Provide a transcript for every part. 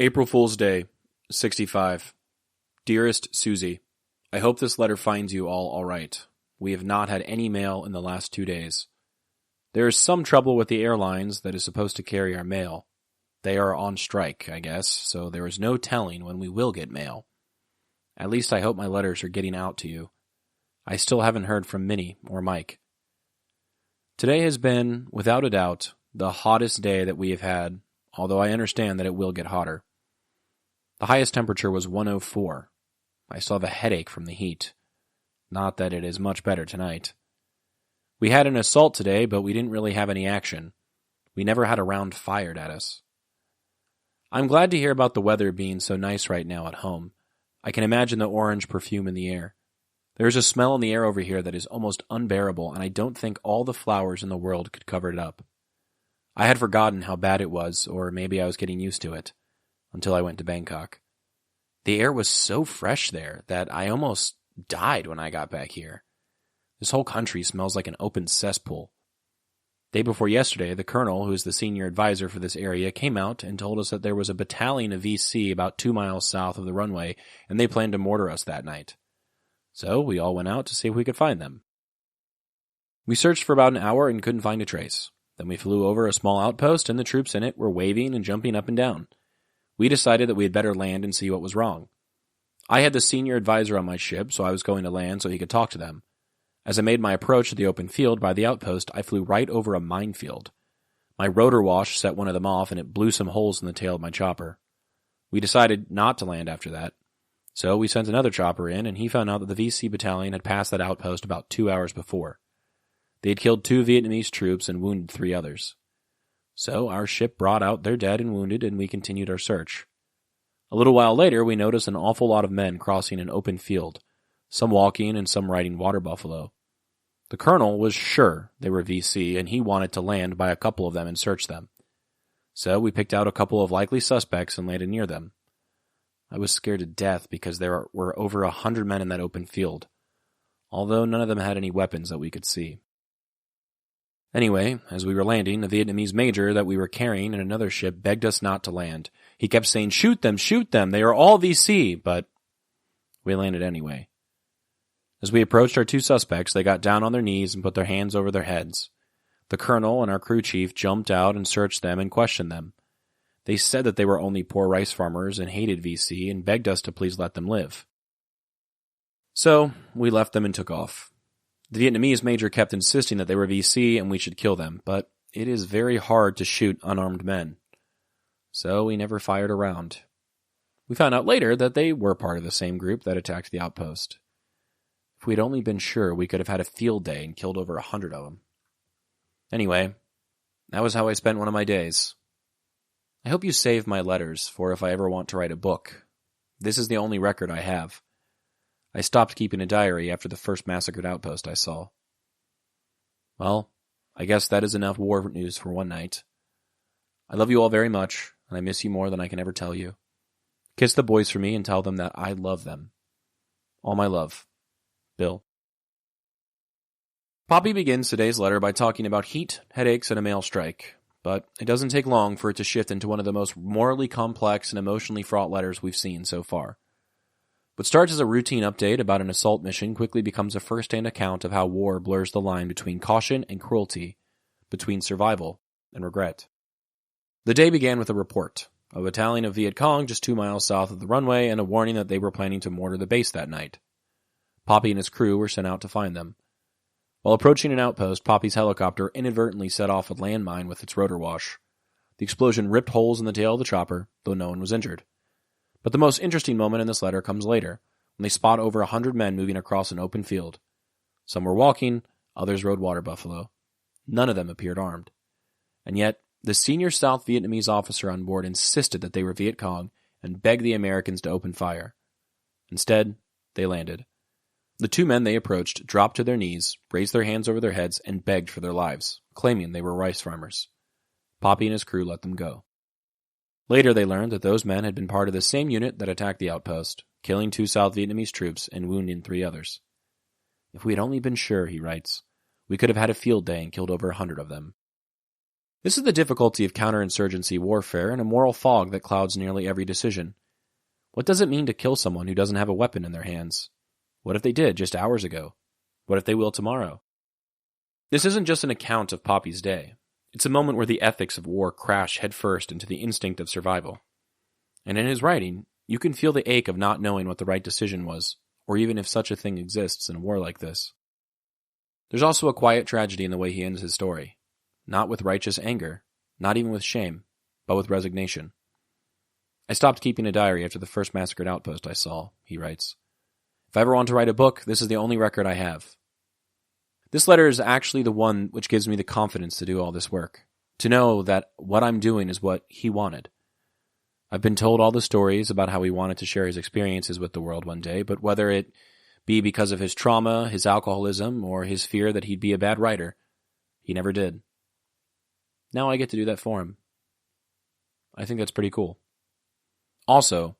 April Fool's Day, 65. Dearest Suzie, I hope this letter finds you all right. We have not had any mail in the last 2 days. There is some trouble with the airlines that is supposed to carry our mail. They are on strike, I guess, so there is no telling when we will get mail. At least I hope my letters are getting out to you. I still haven't heard from Minnie or Mike. Today has been, without a doubt, the hottest day that we have had, although I understand that it will get hotter. The highest temperature was 104. I still have a headache from the heat. Not that it is much better tonight. We had an assault today, but we didn't really have any action. We never had a round fired at us. I'm glad to hear about the weather being so nice right now at home. I can imagine the orange perfume in the air. There is a smell in the air over here that is almost unbearable, and I don't think all the flowers in the world could cover it up. I had forgotten how bad it was, or maybe I was getting used to it, until I went to Bangkok. The air was so fresh there that I almost died when I got back here. This whole country smells like an open cesspool. Day before yesterday, the colonel, who is the senior advisor for this area, came out and told us that there was a battalion of VC about 2 miles south of the runway, and they planned to mortar us that night. So we all went out to see if we could find them. We searched for about an hour and couldn't find a trace. Then we flew over a small outpost, and the troops in it were waving and jumping up and down. We decided that we had better land and see what was wrong. I had the senior advisor on my ship, so I was going to land so he could talk to them. As I made my approach to the open field by the outpost, I flew right over a minefield. My rotor wash set one of them off, and it blew some holes in the tail of my chopper. We decided not to land after that. So we sent another chopper in, and he found out that the VC battalion had passed that outpost about 2 hours before. They had killed 2 Vietnamese troops and wounded 3 others. So our ship brought out their dead and wounded, and we continued our search. A little while later, we noticed an awful lot of men crossing an open field, some walking and some riding water buffalo. The colonel was sure they were VC, and he wanted to land by a couple of them and search them. So we picked out a couple of likely suspects and landed near them. I was scared to death because there were over 100 men in that open field, although none of them had any weapons that we could see. Anyway, as we were landing, the Vietnamese major that we were carrying in another ship begged us not to land. He kept saying, shoot them, they are all VC, but we landed anyway. As we approached our 2 suspects, they got down on their knees and put their hands over their heads. The colonel and our crew chief jumped out and searched them and questioned them. They said that they were only poor rice farmers and hated VC and begged us to please let them live. So, we left them and took off. The Vietnamese major kept insisting that they were VC and we should kill them, but it is very hard to shoot unarmed men. So we never fired a round. We found out later that they were part of the same group that attacked the outpost. If we'd only been sure, we could have had a field day and killed over 100 of them. Anyway, that was how I spent one of my days. I hope you save my letters for if I ever want to write a book. This is the only record I have. I stopped keeping a diary after the first massacred outpost I saw. Well, I guess that is enough war news for one night. I love you all very much, and I miss you more than I can ever tell you. Kiss the boys for me and tell them that I love them. All my love. Bill. Popi begins today's letter by talking about heat, headaches, and a mail strike, but it doesn't take long for it to shift into one of the most morally complex and emotionally fraught letters we've seen so far. What starts as a routine update about an assault mission quickly becomes a first-hand account of how war blurs the line between caution and cruelty, between survival and regret. The day began with a report. A battalion of Viet Cong just 2 miles south of the runway and a warning that they were planning to mortar the base that night. Popi and his crew were sent out to find them. While approaching an outpost, Popi's helicopter inadvertently set off a landmine with its rotor wash. The explosion ripped holes in the tail of the chopper, though no one was injured. But the most interesting moment in this letter comes later, when they spot over 100 men moving across an open field. Some were walking, others rode water buffalo. None of them appeared armed. And yet, the senior South Vietnamese officer on board insisted that they were Viet Cong and begged the Americans to open fire. Instead, they landed. The 2 men they approached dropped to their knees, raised their hands over their heads, and begged for their lives, claiming they were rice farmers. Popi and his crew let them go. Later they learned that those men had been part of the same unit that attacked the outpost, killing 2 South Vietnamese troops and wounding 3 others. If we had only been sure, he writes, we could have had a field day and killed over 100 of them. This is the difficulty of counterinsurgency warfare and a moral fog that clouds nearly every decision. What does it mean to kill someone who doesn't have a weapon in their hands? What if they did just hours ago? What if they will tomorrow? This isn't just an account of Popi's day. It's a moment where the ethics of war crash headfirst into the instinct of survival. And in his writing, you can feel the ache of not knowing what the right decision was, or even if such a thing exists in a war like this. There's also a quiet tragedy in the way he ends his story. Not with righteous anger, not even with shame, but with resignation. I stopped keeping a diary after the first massacred outpost I saw, he writes. If I ever want to write a book, this is the only record I have. This letter is actually the one which gives me the confidence to do all this work, to know that what I'm doing is what he wanted. I've been told all the stories about how he wanted to share his experiences with the world one day, but whether it be because of his trauma, his alcoholism, or his fear that he'd be a bad writer, he never did. Now I get to do that for him. I think that's pretty cool. Also,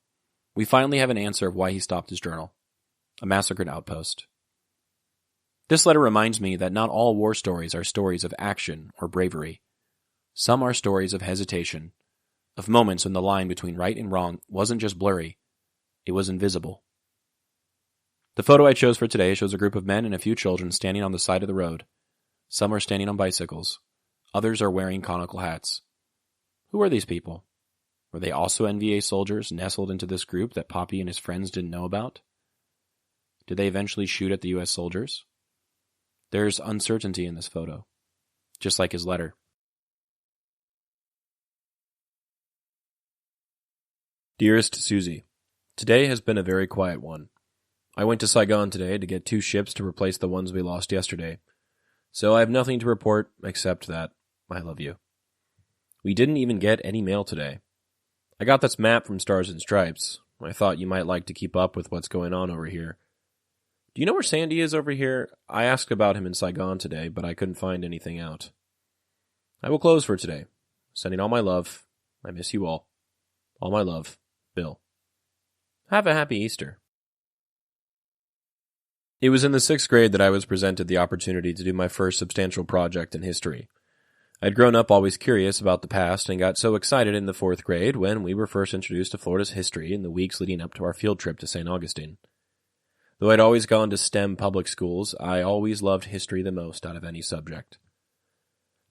we finally have an answer of why he stopped his journal. A massacred outpost. This letter reminds me that not all war stories are stories of action or bravery. Some are stories of hesitation, of moments when the line between right and wrong wasn't just blurry, it was invisible. The photo I chose for today shows a group of men and a few children standing on the side of the road. Some are standing on bicycles. Others are wearing conical hats. Who are these people? Were they also NVA soldiers nestled into this group that Popi and his friends didn't know about? Did they eventually shoot at the U.S. soldiers? There's uncertainty in this photo, just like his letter. Dearest Suzie, today has been a very quiet one. I went to Saigon today to get 2 ships to replace the ones we lost yesterday, so I have nothing to report except that I love you. We didn't even get any mail today. I got this map from Stars and Stripes. I thought you might like to keep up with what's going on over here. Do you know where Sandy is over here? I asked about him in Saigon today, but I couldn't find anything out. I will close for today. Sending all my love. I miss you all. All my love, Bill. Have a happy Easter. It was in the 6th grade that I was presented the opportunity to do my first substantial project in history. I'd grown up always curious about the past and got so excited in the 4th grade when we were first introduced to Florida's history in the weeks leading up to our field trip to St. Augustine. Though I'd always gone to STEM public schools, I always loved history the most out of any subject.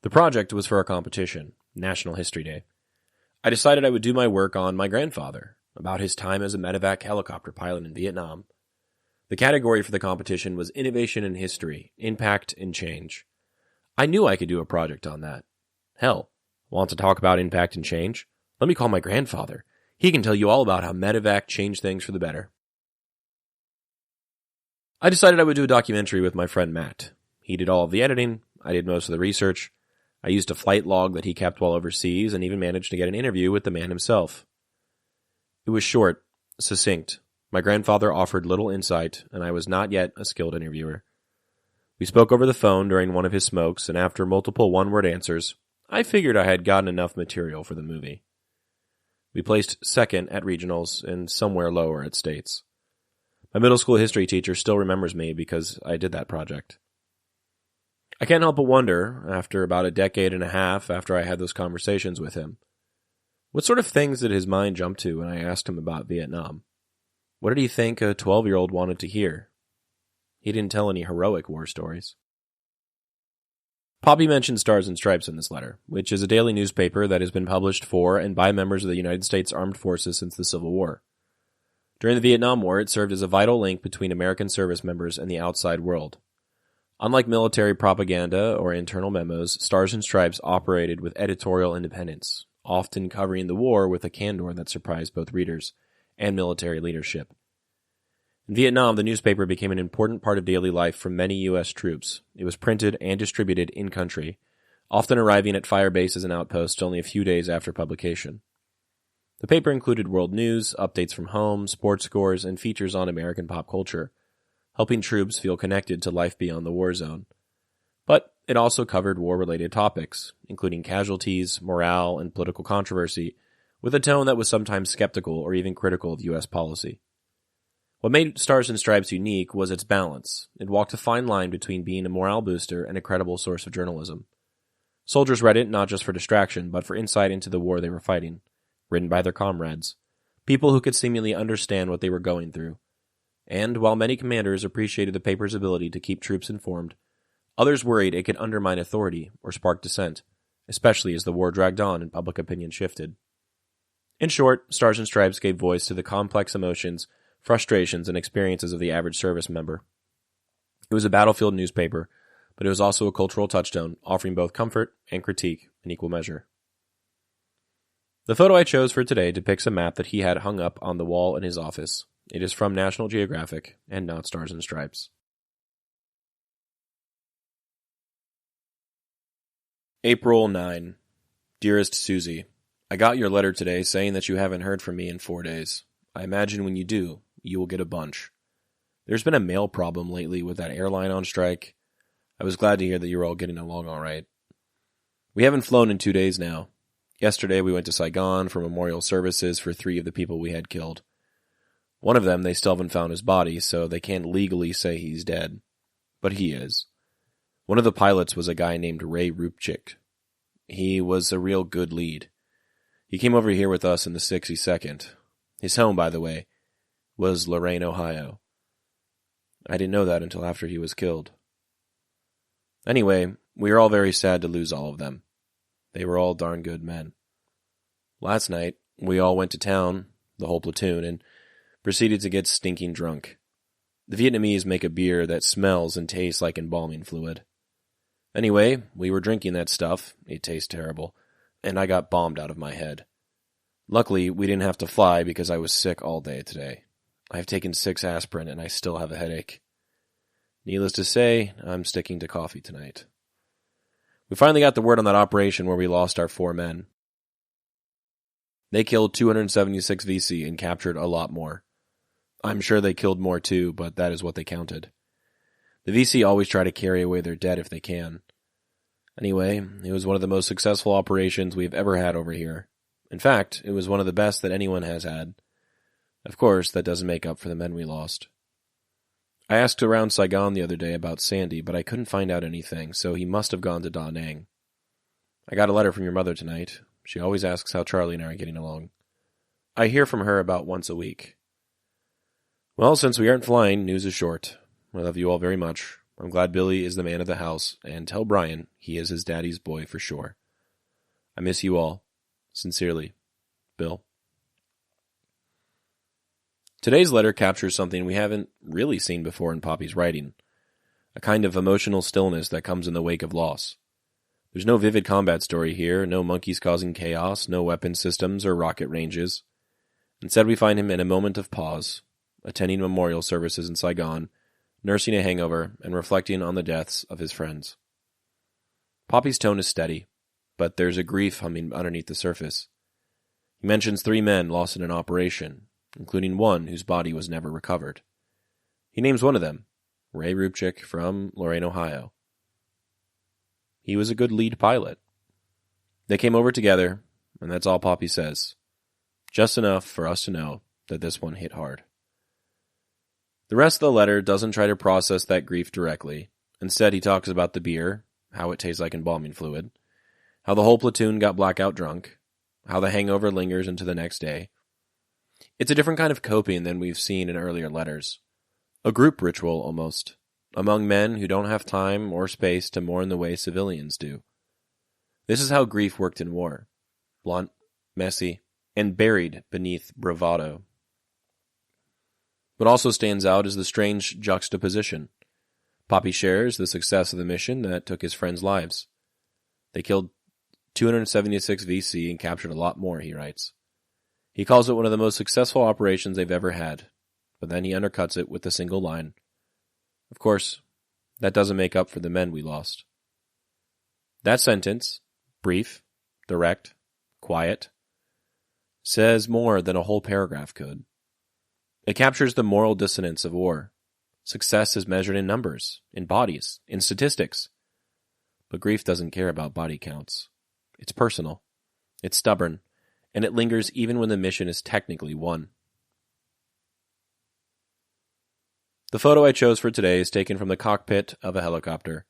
The project was for a competition, National History Day. I decided I would do my work on my grandfather, about his time as a medevac helicopter pilot in Vietnam. The category for the competition was Innovation in History, Impact and Change. I knew I could do a project on that. Hell, want to talk about impact and change? Let me call my grandfather. He can tell you all about how medevac changed things for the better. I decided I would do a documentary with my friend Matt. He did all of the editing, I did most of the research. I used a flight log that he kept while overseas and even managed to get an interview with the man himself. It was short, succinct. My grandfather offered little insight, and I was not yet a skilled interviewer. We spoke over the phone during one of his smokes, and after multiple one-word answers, I figured I had gotten enough material for the movie. We placed second at regionals and somewhere lower at states. My middle school history teacher still remembers me because I did that project. I can't help but wonder, after about a decade and a half after I had those conversations with him, what sort of things did his mind jump to when I asked him about Vietnam? What did he think a 12-year-old wanted to hear? He didn't tell any heroic war stories. Popi mentioned Stars and Stripes in this letter, which is a daily newspaper that has been published for and by members of the United States Armed Forces since the Civil War. During the Vietnam War, it served as a vital link between American service members and the outside world. Unlike military propaganda or internal memos, Stars and Stripes operated with editorial independence, often covering the war with a candor that surprised both readers and military leadership. In Vietnam, the newspaper became an important part of daily life for many U.S. troops. It was printed and distributed in-country, often arriving at fire bases and outposts only a few days after publication. The paper included world news, updates from home, sports scores, and features on American pop culture, helping troops feel connected to life beyond the war zone. But it also covered war-related topics, including casualties, morale, and political controversy, with a tone that was sometimes skeptical or even critical of U.S. policy. What made Stars and Stripes unique was its balance. It walked a fine line between being a morale booster and a credible source of journalism. Soldiers read it not just for distraction, but for insight into the war they were fighting, written by their comrades, people who could seemingly understand what they were going through. And while many commanders appreciated the paper's ability to keep troops informed, others worried it could undermine authority or spark dissent, especially as the war dragged on and public opinion shifted. In short, Stars and Stripes gave voice to the complex emotions, frustrations, and experiences of the average service member. It was a battlefield newspaper, but it was also a cultural touchstone, offering both comfort and critique in equal measure. The photo I chose for today depicts a map that he had hung up on the wall in his office. It is from National Geographic and not Stars and Stripes. April 9. Dearest Suzie, I got your letter today saying that you haven't heard from me in 4 days. I imagine when you do, you will get a bunch. There's been a mail problem lately with that airline on strike. I was glad to hear that you're all getting along all right. We haven't flown in 2 days now. Yesterday we went to Saigon for memorial services for 3 of the people we had killed. One of them, they still haven't found his body, so they can't legally say he's dead. But he is. One of the pilots was a guy named Ray Rupchik. He was a real good lead. He came over here with us in the 62nd. His home, by the way, was Lorain, Ohio. I didn't know that until after he was killed. Anyway, we are all very sad to lose all of them. They were all darn good men. Last night, we all went to town, the whole platoon, and proceeded to get stinking drunk. The Vietnamese make a beer that smells and tastes like embalming fluid. Anyway, we were drinking that stuff, it tastes terrible, and I got bombed out of my head. Luckily, we didn't have to fly because I was sick all day today. I have taken 6 aspirin and I still have a headache. Needless to say, I'm sticking to coffee tonight. We finally got the word on that operation where we lost our 4 men. They killed 276 VC and captured a lot more. I'm sure they killed more too, but that is what they counted. The VC always try to carry away their dead if they can. Anyway, it was one of the most successful operations we've ever had over here. In fact, it was one of the best that anyone has had. Of course, that doesn't make up for the men we lost. I asked around Saigon the other day about Sandy, but I couldn't find out anything, so he must have gone to Da Nang. I got a letter from your mother tonight. She always asks how Charlie and I are getting along. I hear from her about once a week. Well, since we aren't flying, news is short. I love you all very much. I'm glad Billy is the man of the house, and tell Brian he is his daddy's boy for sure. I miss you all. Sincerely, Bill. Today's letter captures something we haven't really seen before in Popi's writing, a kind of emotional stillness that comes in the wake of loss. There's no vivid combat story here, no monkeys causing chaos, no weapon systems or rocket ranges. Instead, we find him in a moment of pause, attending memorial services in Saigon, nursing a hangover, and reflecting on the deaths of his friends. Popi's tone is steady, but there's a grief humming underneath the surface. He mentions 3 men lost in an operation, including one whose body was never recovered. He names one of them, Ray Rupchik from Lorain, Ohio. He was a good lead pilot. They came over together, and that's all Popi says. Just enough for us to know that this one hit hard. The rest of the letter doesn't try to process that grief directly. Instead, he talks about the beer, how it tastes like embalming fluid, how the whole platoon got blackout drunk, how the hangover lingers into the next day. It's a different kind of coping than we've seen in earlier letters. A group ritual, almost, among men who don't have time or space to mourn the way civilians do. This is how grief worked in war. Blunt, messy, and buried beneath bravado. What also stands out is the strange juxtaposition. Popi shares the success of the mission that took his friends' lives. They killed 276 VC and captured a lot more, he writes. He calls it one of the most successful operations they've ever had, but then he undercuts it with a single line. Of course, that doesn't make up for the men we lost. That sentence, brief, direct, quiet, says more than a whole paragraph could. It captures the moral dissonance of war. Success is measured in numbers, in bodies, in statistics. But grief doesn't care about body counts. It's personal. It's stubborn. And it lingers even when the mission is technically won. The photo I chose for today is taken from the cockpit of a helicopter.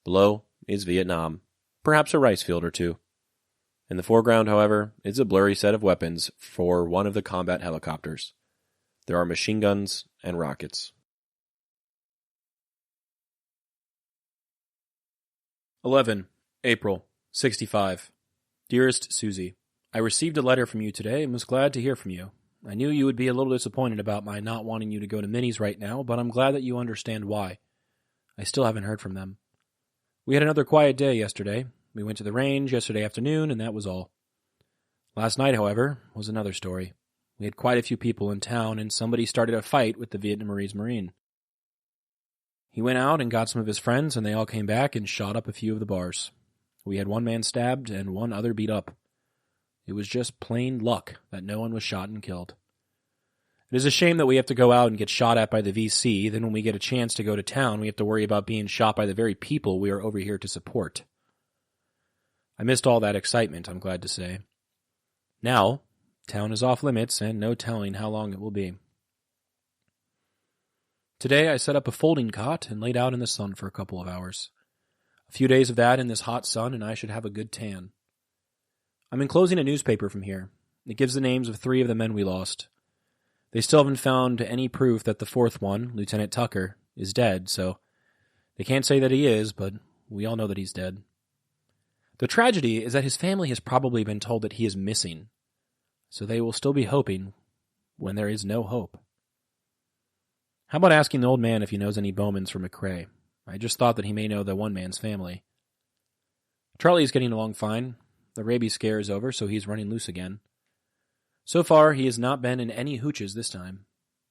Below is Vietnam, perhaps a rice field or two. In the foreground, however, is a blurry set of weapons for one of the combat helicopters. There are machine guns and rockets. 11. April, 65. Dearest Suzie, I received a letter from you today and was glad to hear from you. I knew you would be a little disappointed about my not wanting you to go to Minnie's right now, but I'm glad that you understand why. I still haven't heard from them. We had another quiet day yesterday. We went to the range yesterday afternoon, and that was all. Last night, however, was another story. We had quite a few people in town, and somebody started a fight with the Vietnamese Marine. He went out and got some of his friends, and they all came back and shot up a few of the bars. We had one man stabbed and one other beat up. It was just plain luck that no one was shot and killed. It is a shame that we have to go out and get shot at by the VC, then when we get a chance to go to town, we have to worry about being shot by the very people we are over here to support. I missed all that excitement, I'm glad to say. Now, town is off limits and no telling how long it will be. Today I set up a folding cot and laid out in the sun for a couple of hours. A few days of that in this hot sun and I should have a good tan. I'm enclosing a newspaper from here. It gives the names of 3 of the men we lost. They still haven't found any proof that the 4th one, Lieutenant Tucker, is dead, so they can't say that he is, but we all know that he's dead. The tragedy is that his family has probably been told that he is missing, so they will still be hoping when there is no hope. How about asking the old man if he knows any Bowmans from McRae? I just thought that he may know the one man's family. Charlie is getting along fine. The rabies scare is over, so he's running loose again. So far, he has not been in any hooches this time.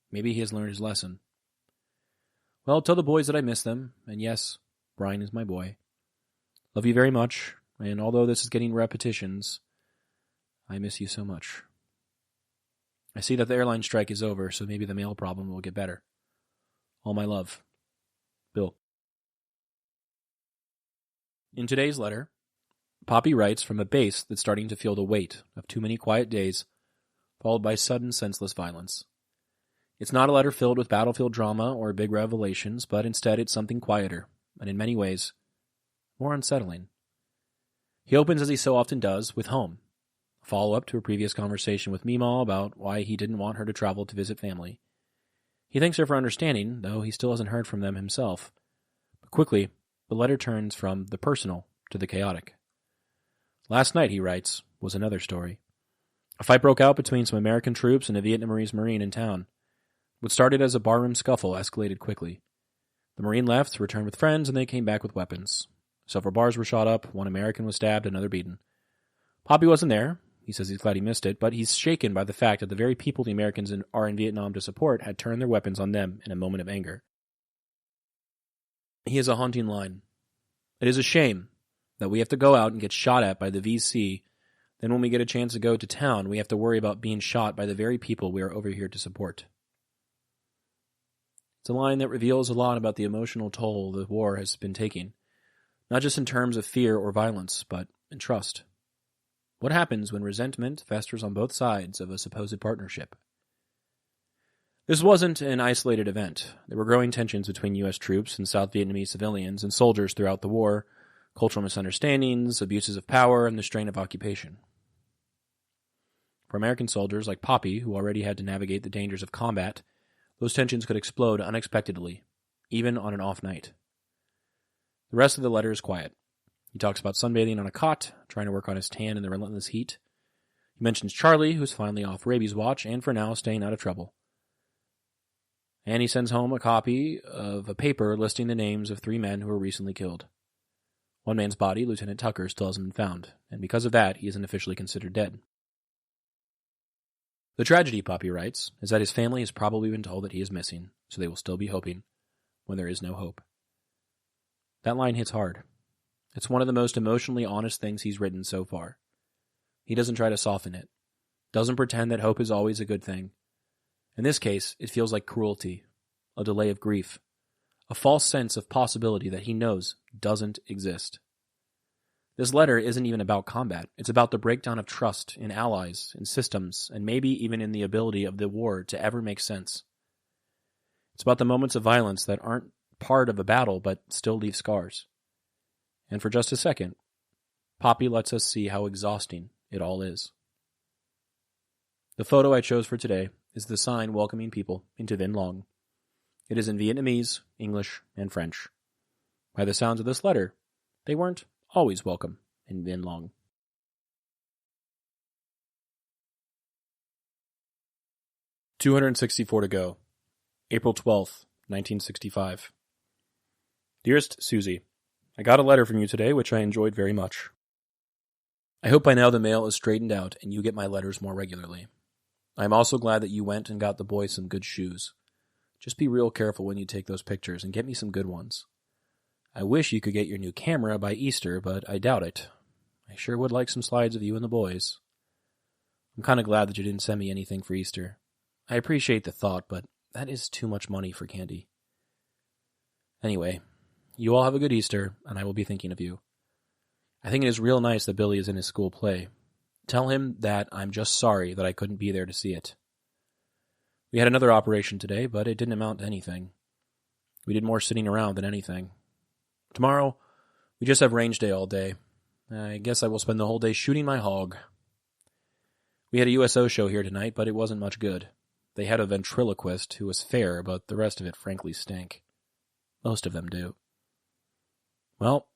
Maybe he has learned his lesson. Well, tell the boys that I miss them, and yes, Brian is my boy. Love you very much, and although this is getting repetitions, I miss you so much. I see that the airline strike is over, so maybe the mail problem will get better. All my love. Bill. In today's letter, Popi writes from a base that's starting to feel the weight of too many quiet days, followed by sudden, senseless violence. It's not a letter filled with battlefield drama or big revelations, but instead it's something quieter, and in many ways, more unsettling. He opens, as he so often does, with home, a follow-up to a previous conversation with Meemaw about why he didn't want her to travel to visit family. He thanks her for understanding, though he still hasn't heard from them himself. But quickly, the letter turns from the personal to the chaotic. Last night, he writes, was another story. A fight broke out between some American troops and a Vietnamese Marine in town. What started as a barroom scuffle escalated quickly. The Marine left, returned with friends, and they came back with weapons. Several bars were shot up, one American was stabbed, another beaten. Popi wasn't there. He says he's glad he missed it, but he's shaken by the fact that the very people the Americans are in Vietnam to support had turned their weapons on them in a moment of anger. He has a haunting line. It is a shame that we have to go out and get shot at by the VC. Then when we get a chance to go to town, we have to worry about being shot by the very people we are over here to support. It's a line that reveals a lot about the emotional toll the war has been taking, not just in terms of fear or violence, but in trust. What happens when resentment festers on both sides of a supposed partnership? This wasn't an isolated event. There were growing tensions between U.S. troops and South Vietnamese civilians and soldiers throughout the war, cultural misunderstandings, abuses of power, and the strain of occupation. For American soldiers like Popi, who already had to navigate the dangers of combat, those tensions could explode unexpectedly, even on an off night. The rest of the letter is quiet. He talks about sunbathing on a cot, trying to work on his tan in the relentless heat. He mentions Charlie, who's finally off rabies watch, and for now staying out of trouble. And he sends home a copy of a paper listing the names of 3 men who were recently killed. One man's body, Lieutenant Tucker, still hasn't been found, and because of that, he isn't officially considered dead. The tragedy, Popi writes, is that his family has probably been told that he is missing, so they will still be hoping when there is no hope. That line hits hard. It's one of the most emotionally honest things he's written so far. He doesn't try to soften it, doesn't pretend that hope is always a good thing. In this case, it feels like cruelty, a delay of grief, a false sense of possibility that he knows doesn't exist. This letter isn't even about combat. It's about the breakdown of trust in allies, in systems, and maybe even in the ability of the war to ever make sense. It's about the moments of violence that aren't part of a battle but still leave scars. And for just a second, Popi lets us see how exhausting it all is. The photo I chose for today is the sign welcoming people into Vinh Long. It is in Vietnamese, English, and French. By the sounds of this letter, they weren't always welcome in Vinh Long. $264 to go. April 12th, 1965. Dearest Suzie, I got a letter from you today, which I enjoyed very much. I hope by now the mail is straightened out and you get my letters more regularly. I am also glad that you went and got the boys some good shoes. Just be real careful when you take those pictures and get me some good ones. I wish you could get your new camera by Easter, but I doubt it. I sure would like some slides of you and the boys. I'm kind of glad that you didn't send me anything for Easter. I appreciate the thought, but that is too much money for candy. Anyway, you all have a good Easter, and I will be thinking of you. I think it is real nice that Billy is in his school play. Tell him that I'm just sorry that I couldn't be there to see it. We had another operation today, but it didn't amount to anything. We did more sitting around than anything. Tomorrow, we just have range day all day. I guess I will spend the whole day shooting my hog. We had a USO show here tonight, but it wasn't much good. They had a ventriloquist who was fair, but the rest of it frankly stank. Most of them do. Well,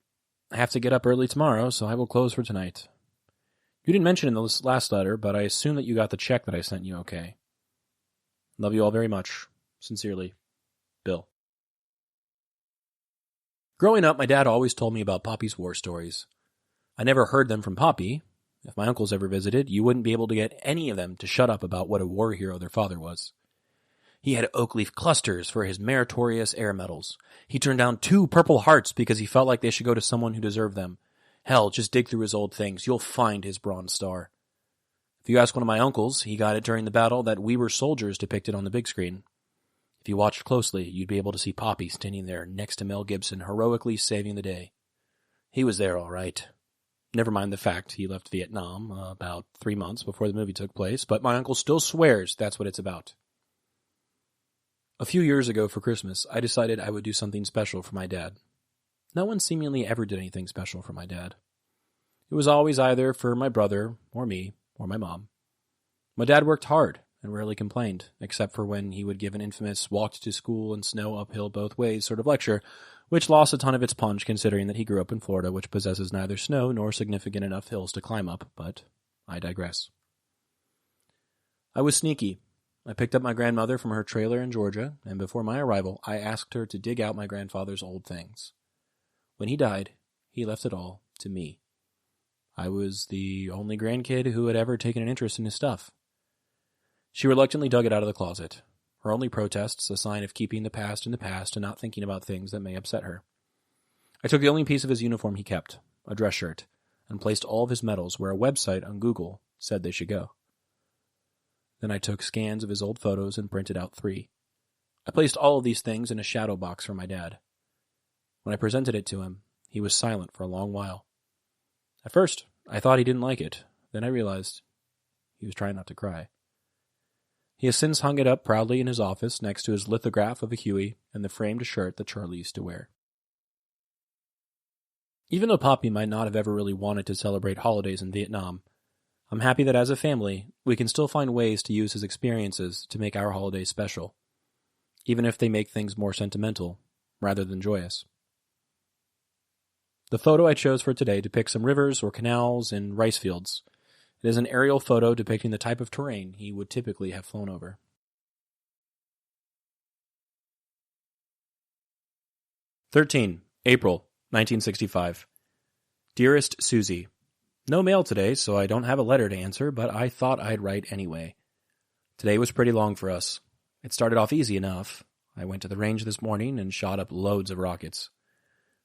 I have to get up early tomorrow, so I will close for tonight. You didn't mention in the last letter, but I assume that you got the check that I sent you okay. Love you all very much. Sincerely, Bill. Growing up, my dad always told me about Popi's war stories. I never heard them from Popi. If my uncles ever visited, you wouldn't be able to get any of them to shut up about what a war hero their father was. He had oak leaf clusters for his meritorious air medals. He turned down 2 Purple Hearts because he felt like they should go to someone who deserved them. Hell, just dig through his old things. You'll find his Bronze Star. If you ask one of my uncles, he got it during the battle that We Were Soldiers depicted on the big screen. If you watched closely, you'd be able to see Popi standing there next to Mel Gibson, heroically saving the day. He was there all right. Never mind the fact he left Vietnam about 3 months before the movie took place, but my uncle still swears that's what it's about. A few years ago for Christmas, I decided I would do something special for my dad. No one seemingly ever did anything special for my dad. It was always either for my brother, or me, or my mom. My dad worked hard and rarely complained, except for when he would give an infamous walked to school and snow uphill both ways sort of lecture, which lost a ton of its punch considering that he grew up in Florida, which possesses neither snow nor significant enough hills to climb up, but I digress. I was sneaky. I picked up my grandmother from her trailer in Georgia, and before my arrival, I asked her to dig out my grandfather's old things. When he died, he left it all to me. I was the only grandkid who had ever taken an interest in his stuff. She reluctantly dug it out of the closet, her only protests a sign of keeping the past in the past and not thinking about things that may upset her. I took the only piece of his uniform he kept, a dress shirt, and placed all of his medals where a website on Google said they should go. Then I took scans of his old photos and printed out 3. I placed all of these things in a shadow box for my dad. When I presented it to him, he was silent for a long while. At first, I thought he didn't like it. Then I realized he was trying not to cry. He has since hung it up proudly in his office next to his lithograph of a Huey and the framed shirt that Charlie used to wear. Even though Popi might not have ever really wanted to celebrate holidays in Vietnam, I'm happy that as a family, we can still find ways to use his experiences to make our holidays special, even if they make things more sentimental rather than joyous. The photo I chose for today depicts some rivers or canals and rice fields. It is an aerial photo depicting the type of terrain he would typically have flown over. April 1965. Dearest Suzie, no mail today, so I don't have a letter to answer, but I thought I'd write anyway. Today was pretty long for us. It started off easy enough. I went to the range this morning and shot up loads of rockets.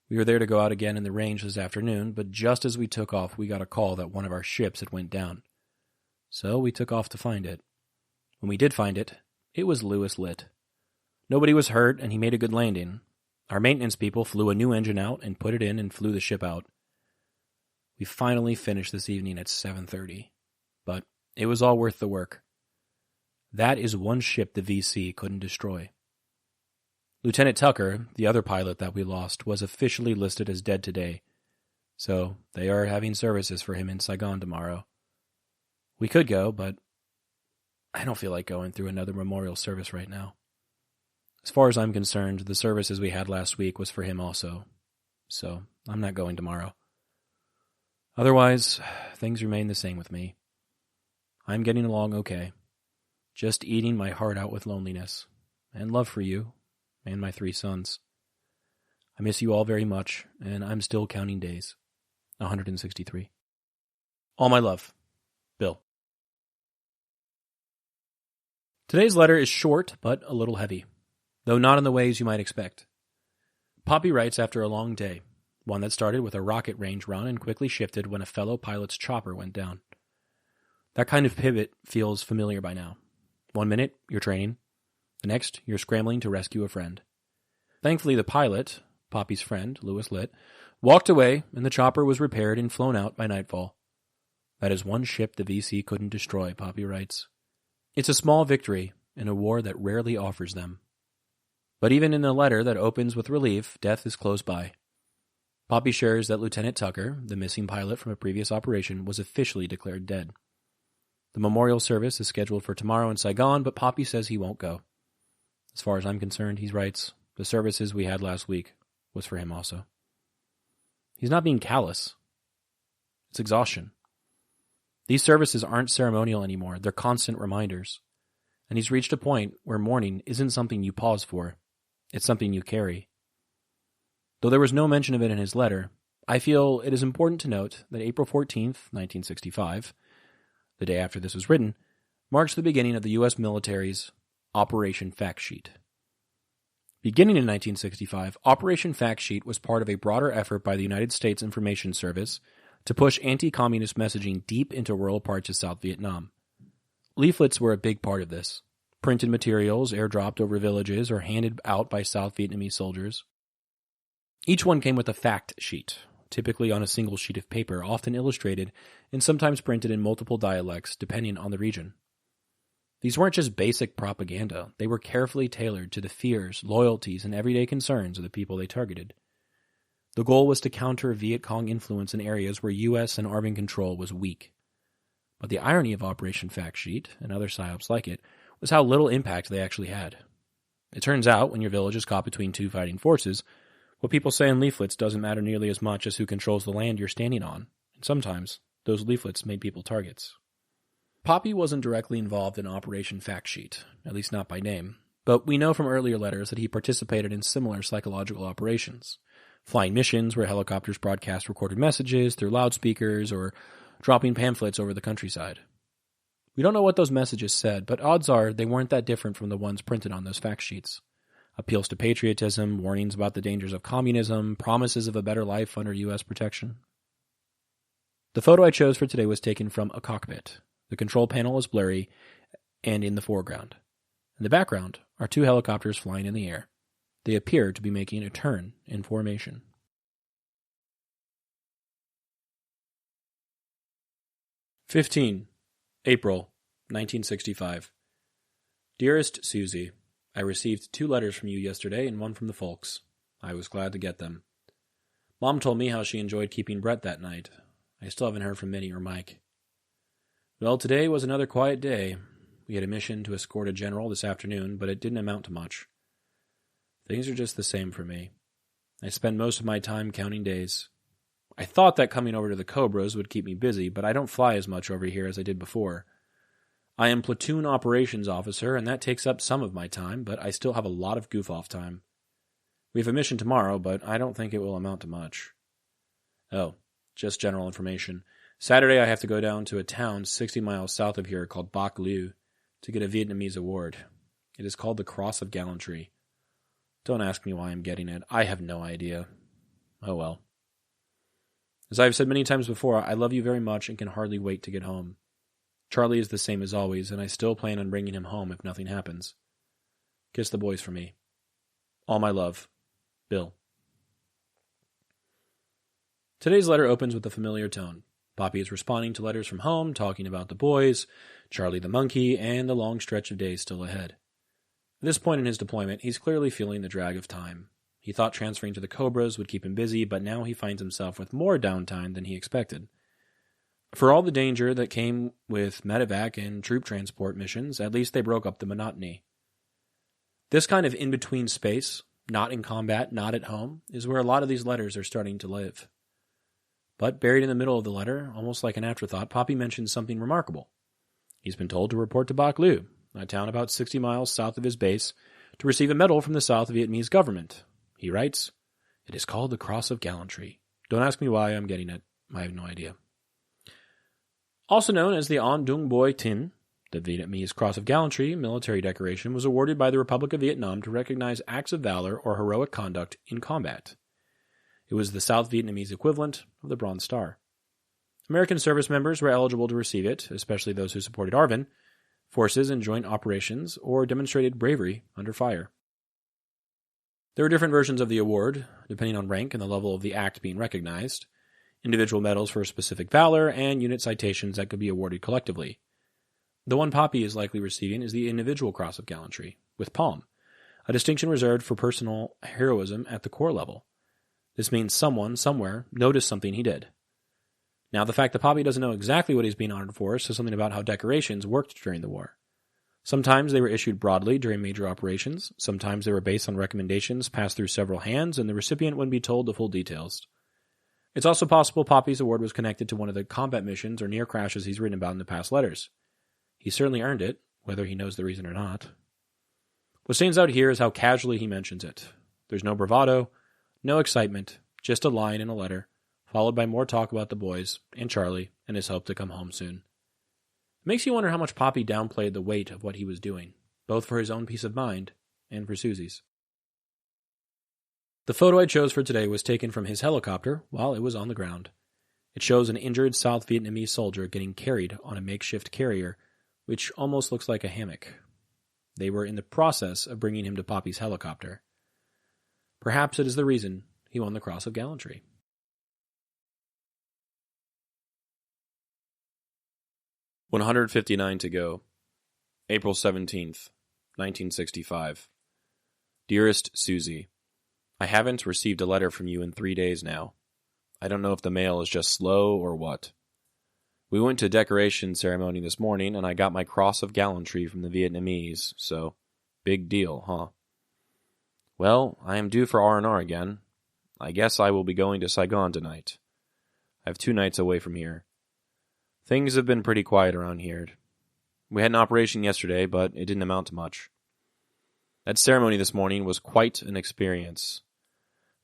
We were there to go out again in the range this afternoon, but just as we took off, we got a call that one of our ships had went down. So we took off to find it. When we did find it, it was Lewis lit. Nobody was hurt, and he made a good landing. Our maintenance people flew a new engine out and put it in and flew the ship out. We finally finished this evening at 7:30, but it was all worth the work. That is one ship the VC couldn't destroy. Lieutenant Tucker, the other pilot that we lost, was officially listed as dead today, So they are having services for him in Saigon tomorrow. We could go, but I don't feel like going through another memorial service right now. As far as I'm concerned, the services we had last week was for him also. So I'm not going tomorrow. Otherwise, things remain the same with me. I'm getting along okay. Just eating my heart out with loneliness and love for you and my 3 sons. I miss you all very much, and I'm still counting days. 163. All my love, Bill. Today's letter is short, but a little heavy, though not in the ways you might expect. Popi writes after a long day, one that started with a rocket range run and quickly shifted when a fellow pilot's chopper went down. That kind of pivot feels familiar by now. 1 minute, you're training. The next, you're scrambling to rescue a friend. Thankfully, the pilot, Popi's friend, Louis Litt, walked away and the chopper was repaired and flown out by nightfall. That is one ship the VC couldn't destroy, Popi writes. It's a small victory in a war that rarely offers them. But even in the letter that opens with relief, death is close by. Popi shares that Lieutenant Tucker, the missing pilot from a previous operation, was officially declared dead. The memorial service is scheduled for tomorrow in Saigon, but Popi says he won't go. As far as I'm concerned, he writes, the services we had last week was for him also. He's not being callous. It's exhaustion. These services aren't ceremonial anymore. They're constant reminders. And he's reached a point where mourning isn't something you pause for. It's something you carry. Though there was no mention of it in his letter, I feel it is important to note that April 14th, 1965, the day after this was written, marks the beginning of the U.S. military's Operation Fact Sheet. Beginning in 1965, Operation Fact Sheet was part of a broader effort by the United States Information Service to push anti-communist messaging deep into rural parts of South Vietnam. Leaflets were a big part of this. Printed materials airdropped over villages or handed out by South Vietnamese soldiers. Each one came with a fact sheet, typically on a single sheet of paper, often illustrated and sometimes printed in multiple dialects depending on the region. These weren't just basic propaganda. They were carefully tailored to the fears, loyalties, and everyday concerns of the people they targeted. The goal was to counter Viet Cong influence in areas where U.S. and army control was weak. But the irony of Operation Fact Sheet, and other psyops like it, was how little impact they actually had. It turns out, when your village is caught between two fighting forces, what people say in leaflets doesn't matter nearly as much as who controls the land you're standing on, and sometimes those leaflets made people targets. Popi wasn't directly involved in Operation Fact Sheet, at least not by name, but we know from earlier letters that he participated in similar psychological operations. Flying missions where helicopters broadcast recorded messages through loudspeakers or dropping pamphlets over the countryside. We don't know what those messages said, but odds are they weren't that different from the ones printed on those fact sheets. Appeals to patriotism, warnings about the dangers of communism, promises of a better life under U.S. protection. The photo I chose for today was taken from a cockpit. The control panel is blurry and in the foreground. In the background are two helicopters flying in the air. They appear to be making a turn in formation. April 1965. Dearest Suzie, I received 2 letters from you yesterday and 1 from the folks. I was glad to get them. Mom told me how she enjoyed keeping Brett that night. I still haven't heard from Minnie or Mike. Well, today was another quiet day. We had a mission to escort a general this afternoon, but it didn't amount to much. Things are just the same for me. I spend most of my time counting days. I thought that coming over to the Cobras would keep me busy, but I don't fly as much over here as I did before. I am platoon operations officer, and that takes up some of my time, but I still have a lot of goof-off time. We have a mission tomorrow, but I don't think it will amount to much. Oh, just general information. Saturday I have to go down to a town 60 miles south of here called Bac Lieu to get a Vietnamese award. It is called the Cross of Gallantry. Don't ask me why I'm getting it. I have no idea. Oh well. As I've said many times before, I love you very much and can hardly wait to get home. Charlie is the same as always, and I still plan on bringing him home if nothing happens. Kiss the boys for me. All my love. Bill. Today's letter opens with a familiar tone. Popi is responding to letters from home, talking about the boys, Charlie the monkey, and the long stretch of days still ahead. At this point in his deployment, he's clearly feeling the drag of time. He thought transferring to the Cobras would keep him busy, but now he finds himself with more downtime than he expected. For all the danger that came with medevac and troop transport missions, at least they broke up the monotony. This kind of in-between space, not in combat, not at home, is where a lot of these letters are starting to live. But buried in the middle of the letter, almost like an afterthought, Popi mentions something remarkable. He's been told to report to Bac Lieu, a town about 60 miles south of his base, to receive a medal from the South Vietnamese government. He writes, "It is called the Cross of Gallantry. Don't ask me why I'm getting it. I have no idea." Also known as the An Dung Boi Tin, the Vietnamese Cross of Gallantry military decoration was awarded by the Republic of Vietnam to recognize acts of valor or heroic conduct in combat. It was the South Vietnamese equivalent of the Bronze Star. American service members were eligible to receive it, especially those who supported ARVN, forces in joint operations, or demonstrated bravery under fire. There were different versions of the award, depending on rank and the level of the act being recognized, individual medals for specific valor, and unit citations that could be awarded collectively. The one Popi is likely receiving is the Individual Cross of Gallantry, with Palm, a distinction reserved for personal heroism at the Corps level. This means someone, somewhere, noticed something he did. Now, the fact that Popi doesn't know exactly what he's being honored for says something about how decorations worked during the war. Sometimes they were issued broadly during major operations, sometimes they were based on recommendations passed through several hands, and the recipient wouldn't be told the full details. It's also possible Popi's award was connected to one of the combat missions or near crashes he's written about in the past letters. He certainly earned it, whether he knows the reason or not. What stands out here is how casually he mentions it. There's no bravado, no excitement, just a line in a letter, followed by more talk about the boys and Charlie and his hope to come home soon. It makes you wonder how much Popi downplayed the weight of what he was doing, both for his own peace of mind and for Suzie's. The photo I chose for today was taken from his helicopter while it was on the ground. It shows an injured South Vietnamese soldier getting carried on a makeshift carrier, which almost looks like a hammock. They were in the process of bringing him to Popi's helicopter. Perhaps it is the reason he won the Cross of Gallantry. "159 to go. April 17th, 1965. Dearest Suzie, I haven't received a letter from you in 3 days now. I don't know if the mail is just slow or what. We went to a decoration ceremony this morning, and I got my Cross of Gallantry from the Vietnamese, so big deal, huh? Well, I am due for R&R again. I guess I will be going to Saigon tonight. I have 2 nights away from here. Things have been pretty quiet around here. We had an operation yesterday, but it didn't amount to much. That ceremony this morning was quite an experience.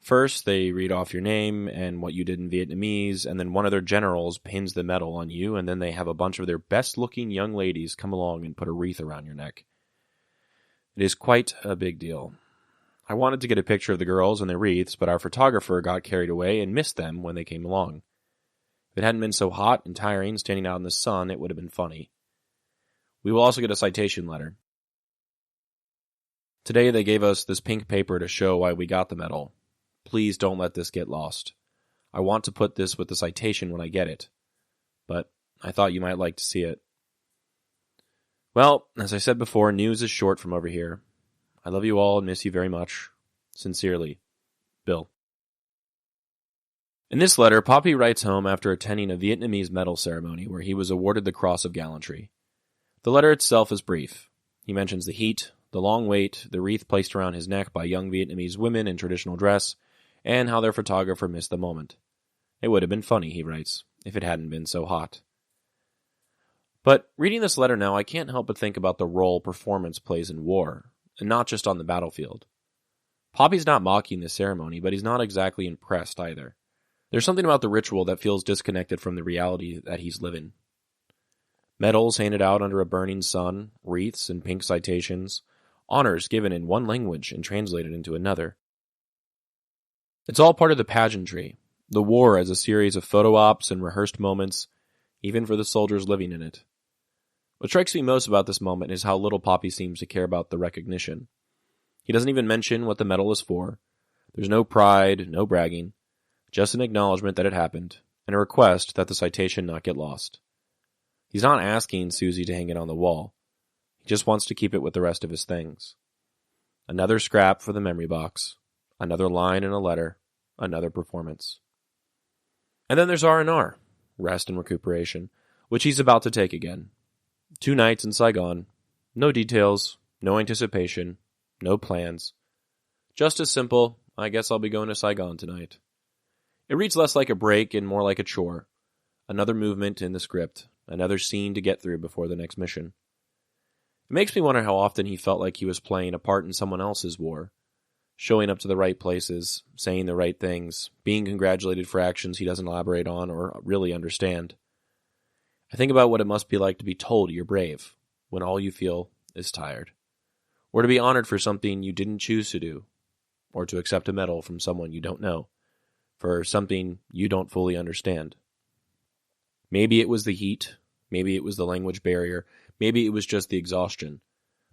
First, they read off your name and what you did in Vietnamese, and then one of their generals pins the medal on you, and then they have a bunch of their best-looking young ladies come along and put a wreath around your neck. It is quite a big deal. I wanted to get a picture of the girls and their wreaths, but our photographer got carried away and missed them when they came along. If it hadn't been so hot and tiring standing out in the sun, it would have been funny. We will also get a citation letter. Today they gave us this pink paper to show why we got the medal. Please don't let this get lost. I want to put this with the citation when I get it, but I thought you might like to see it. Well, as I said before, news is short from over here. I love you all and miss you very much. Sincerely, Bill. In this letter, Popi writes home after attending a Vietnamese medal ceremony where he was awarded the Cross of Gallantry. The letter itself is brief. He mentions the heat, the long wait, the wreath placed around his neck by young Vietnamese women in traditional dress, and how their photographer missed the moment. It would have been funny, he writes, if it hadn't been so hot. But reading this letter now, I can't help but think about the role performance plays in war, and not just on the battlefield. Popi's not mocking the ceremony, but he's not exactly impressed either. There's something about the ritual that feels disconnected from the reality that he's living. Medals handed out under a burning sun, wreaths and pink citations, honors given in one language and translated into another. It's all part of the pageantry, the war as a series of photo ops and rehearsed moments, even for the soldiers living in it. What strikes me most about this moment is how little Popi seems to care about the recognition. He doesn't even mention what the medal is for. There's no pride, no bragging, just an acknowledgement that it happened, and a request that the citation not get lost. He's not asking Suzie to hang it on the wall. He just wants to keep it with the rest of his things. Another scrap for the memory box. Another line in a letter, another performance. And then there's R&R, rest and recuperation, which he's about to take again. 2 nights in Saigon, no details, no anticipation, no plans. Just as simple, I guess I'll be going to Saigon tonight. It reads less like a break and more like a chore. Another movement in the script, another scene to get through before the next mission. It makes me wonder how often he felt like he was playing a part in someone else's war. Showing up to the right places, saying the right things, being congratulated for actions he doesn't elaborate on or really understand. I think about what it must be like to be told you're brave when all you feel is tired. Or to be honored for something you didn't choose to do. Or to accept a medal from someone you don't know. For something you don't fully understand. Maybe it was the heat. Maybe it was the language barrier. Maybe it was just the exhaustion.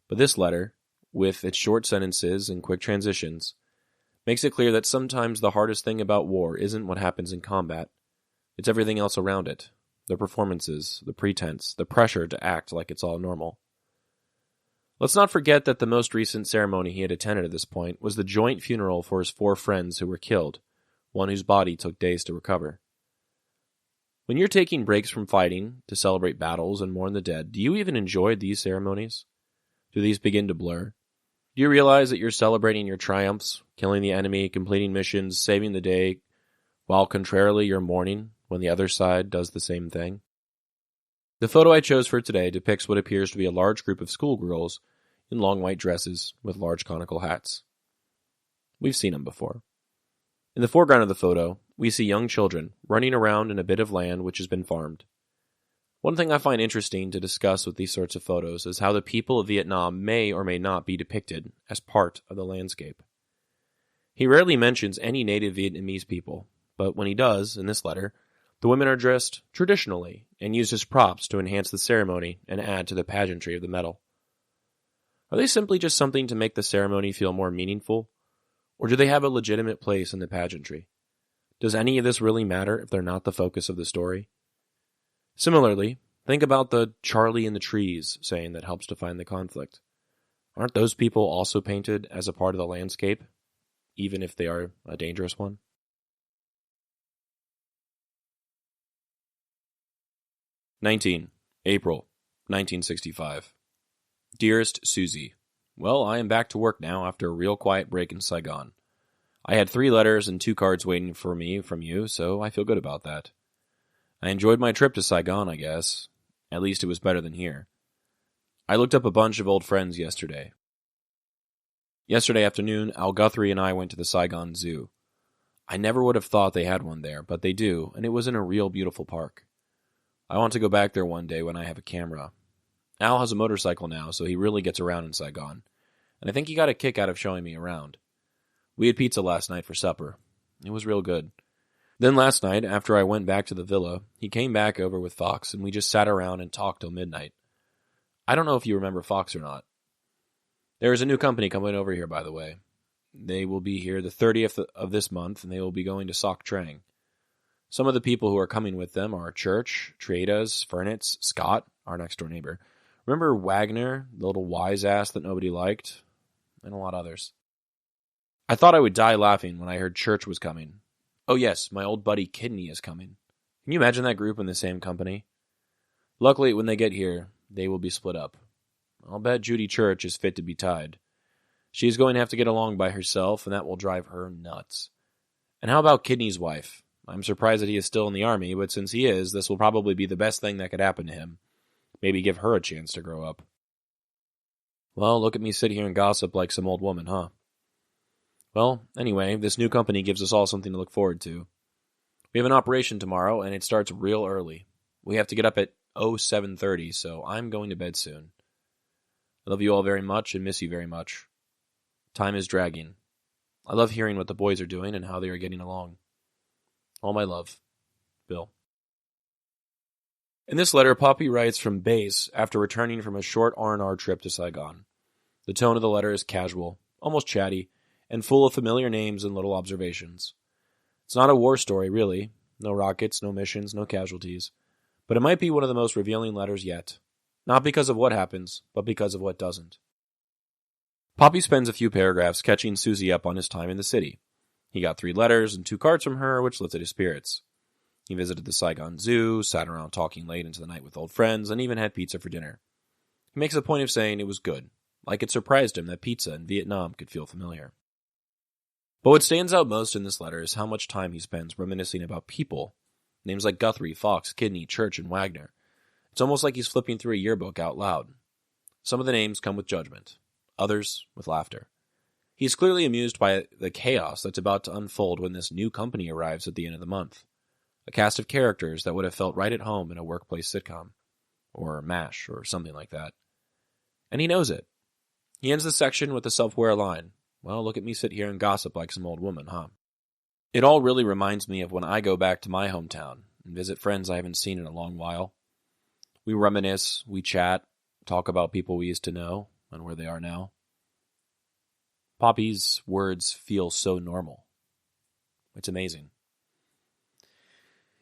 But this letter, with its short sentences and quick transitions, makes it clear that sometimes the hardest thing about war isn't what happens in combat. It's everything else around it. The performances, the pretense, the pressure to act like it's all normal. Let's not forget that the most recent ceremony he had attended at this point was the joint funeral for his 4 friends who were killed, one whose body took days to recover. When you're taking breaks from fighting to celebrate battles and mourn the dead, do you even enjoy these ceremonies? Do these begin to blur? Do you realize that you're celebrating your triumphs, killing the enemy, completing missions, saving the day, while contrarily you're mourning when the other side does the same thing? The photo I chose for today depicts what appears to be a large group of schoolgirls in long white dresses with large conical hats. We've seen them before. In the foreground of the photo, we see young children running around in a bit of land which has been farmed. One thing I find interesting to discuss with these sorts of photos is how the people of Vietnam may or may not be depicted as part of the landscape. He rarely mentions any native Vietnamese people, but when he does, in this letter, the women are dressed traditionally and used as props to enhance the ceremony and add to the pageantry of the medal. Are they simply just something to make the ceremony feel more meaningful, or do they have a legitimate place in the pageantry? Does any of this really matter if they're not the focus of the story? Similarly, think about the Charlie in the trees saying that helps define the conflict. Aren't those people also painted as a part of the landscape, even if they are a dangerous one? April 1965. Dearest Suzie, well, I am back to work now after a real quiet break in Saigon. I had 3 letters and 2 cards waiting for me from you, so I feel good about that. I enjoyed my trip to Saigon, I guess. At least it was better than here. I looked up a bunch of old friends yesterday. Yesterday afternoon, Al Guthrie and I went to the Saigon Zoo. I never would have thought they had one there, but they do, and it was in a real beautiful park. I want to go back there one day when I have a camera. Al has a motorcycle now, so he really gets around in Saigon, and I think he got a kick out of showing me around. We had pizza last night for supper. It was real good. Then last night, after I went back to the villa, he came back over with Fox, and we just sat around and talked till midnight. I don't know if you remember Fox or not. There is a new company coming over here, by the way. They will be here the 30th of this month, and they will be going to Soc Trang. Some of the people who are coming with them are Church, Triedas, Furnitz, Scott, our next-door neighbor. Remember Wagner, the little wise ass that nobody liked? And a lot others. I thought I would die laughing when I heard Church was coming. Oh yes, my old buddy Kidney is coming. Can you imagine that group in the same company? Luckily, when they get here, they will be split up. I'll bet Judy Church is fit to be tied. She is going to have to get along by herself, and that will drive her nuts. And how about Kidney's wife? I'm surprised that he is still in the army, but since he is, this will probably be the best thing that could happen to him. Maybe give her a chance to grow up. Well, look at me sit here and gossip like some old woman, huh? Well, anyway, this new company gives us all something to look forward to. We have an operation tomorrow, and it starts real early. We have to get up at 7:30, so I'm going to bed soon. I love you all very much and miss you very much. Time is dragging. I love hearing what the boys are doing and how they are getting along. All my love, Bill. In this letter, Popi writes from base after returning from a short R&R trip to Saigon. The tone of the letter is casual, almost chatty, and full of familiar names and little observations. It's not a war story, really. No rockets, no missions, no casualties. But it might be one of the most revealing letters yet. Not because of what happens, but because of what doesn't. Popi spends a few paragraphs catching Suzie up on his time in the city. He got 3 letters and 2 cards from her, which lifted his spirits. He visited the Saigon Zoo, sat around talking late into the night with old friends, and even had pizza for dinner. He makes a point of saying it was good, like it surprised him that pizza in Vietnam could feel familiar. But what stands out most in this letter is how much time he spends reminiscing about people. Names like Guthrie, Fox, Kidney, Church, and Wagner. It's almost like he's flipping through a yearbook out loud. Some of the names come with judgment, others with laughter. He's clearly amused by the chaos that's about to unfold when this new company arrives at the end of the month. A cast of characters that would have felt right at home in a workplace sitcom, or MASH, or something like that. And he knows it. He ends the section with the self-aware line, "Well, look at me sit here and gossip like some old woman, huh?" It all really reminds me of when I go back to my hometown and visit friends I haven't seen in a long while. We reminisce, we chat, talk about people we used to know and where they are now. Popi's words feel so normal. It's amazing.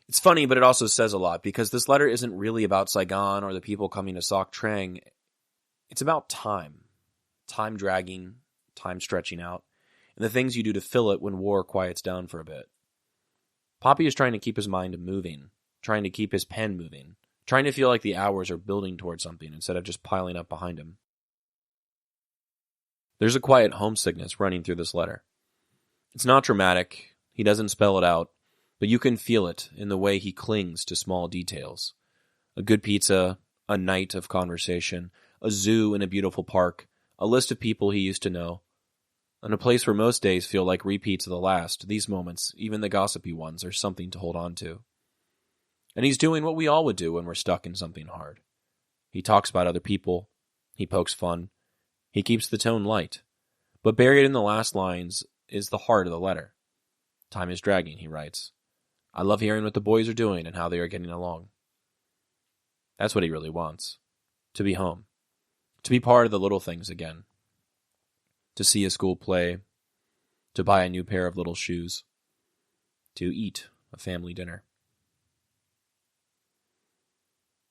It's funny, but it also says a lot, because this letter isn't really about Saigon or the people coming to Soc Trang. It's about time. Time dragging, time stretching out, and the things you do to fill it when war quiets down for a bit. Popi is trying to keep his mind moving, trying to keep his pen moving, trying to feel like the hours are building towards something instead of just piling up behind him. There's a quiet homesickness running through this letter. It's not dramatic, he doesn't spell it out, but you can feel it in the way he clings to small details. A good pizza, a night of conversation, a zoo in a beautiful park, a list of people he used to know. In a place where most days feel like repeats of the last, these moments, even the gossipy ones, are something to hold on to. And he's doing what we all would do when we're stuck in something hard. He talks about other people, he pokes fun, he keeps the tone light. But buried in the last lines is the heart of the letter. Time is dragging, he writes. I love hearing what the boys are doing and how they are getting along. That's what he really wants. To be home. To be part of the little things again. To see a school play. To buy a new pair of little shoes. To eat a family dinner.